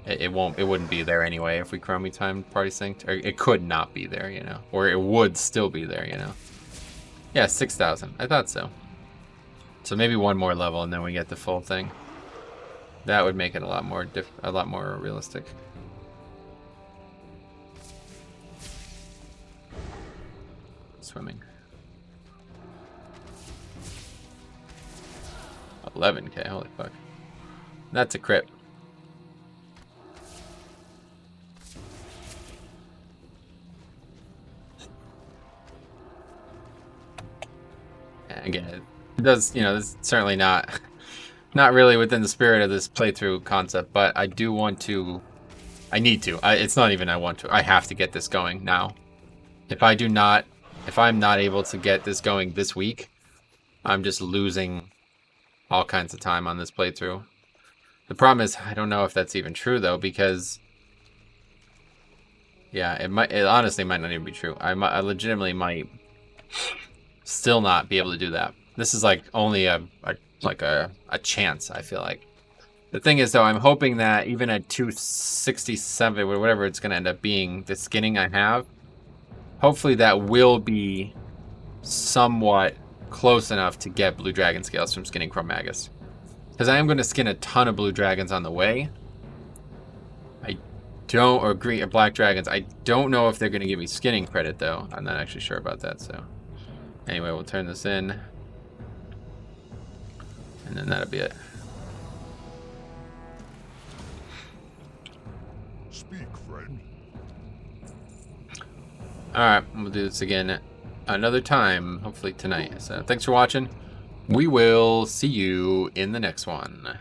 it wouldn't be there anyway if we Chromie timed Party Synced. Or it could not be there, you know. Or it would still be there, you know. Yeah, 6,000. I thought so. So maybe one more level and then we get the full thing. That would make it a lot more realistic. Swimming. 11k, holy fuck. That's a crit. Again, it does, you know, this is certainly not really within the spirit of this playthrough concept, but I do want to, I need to. It's not even I want to. I have to get this going now. If I'm not able to get this going this week, I'm just losing all kinds of time on this playthrough. The problem is, I don't know if that's even true though, because yeah, it honestly might not even be true. I legitimately might still not be able to do that. This is like only a chance, I feel like. The thing is though, I'm hoping that even at 267 or whatever it's going to end up being, the skinning I have, hopefully that will be somewhat close enough to get blue dragon scales from skinning Chromagus. Because I am going to skin a ton of blue dragons on the way. Or green or black dragons. I don't know if they're going to give me skinning credit though. I'm not actually sure about that, so. Anyway, we'll turn this in. And then that'll be it. Speak, friend. Alright, we'll do this again another time, hopefully tonight. So thanks for watching. We will see you in the next one.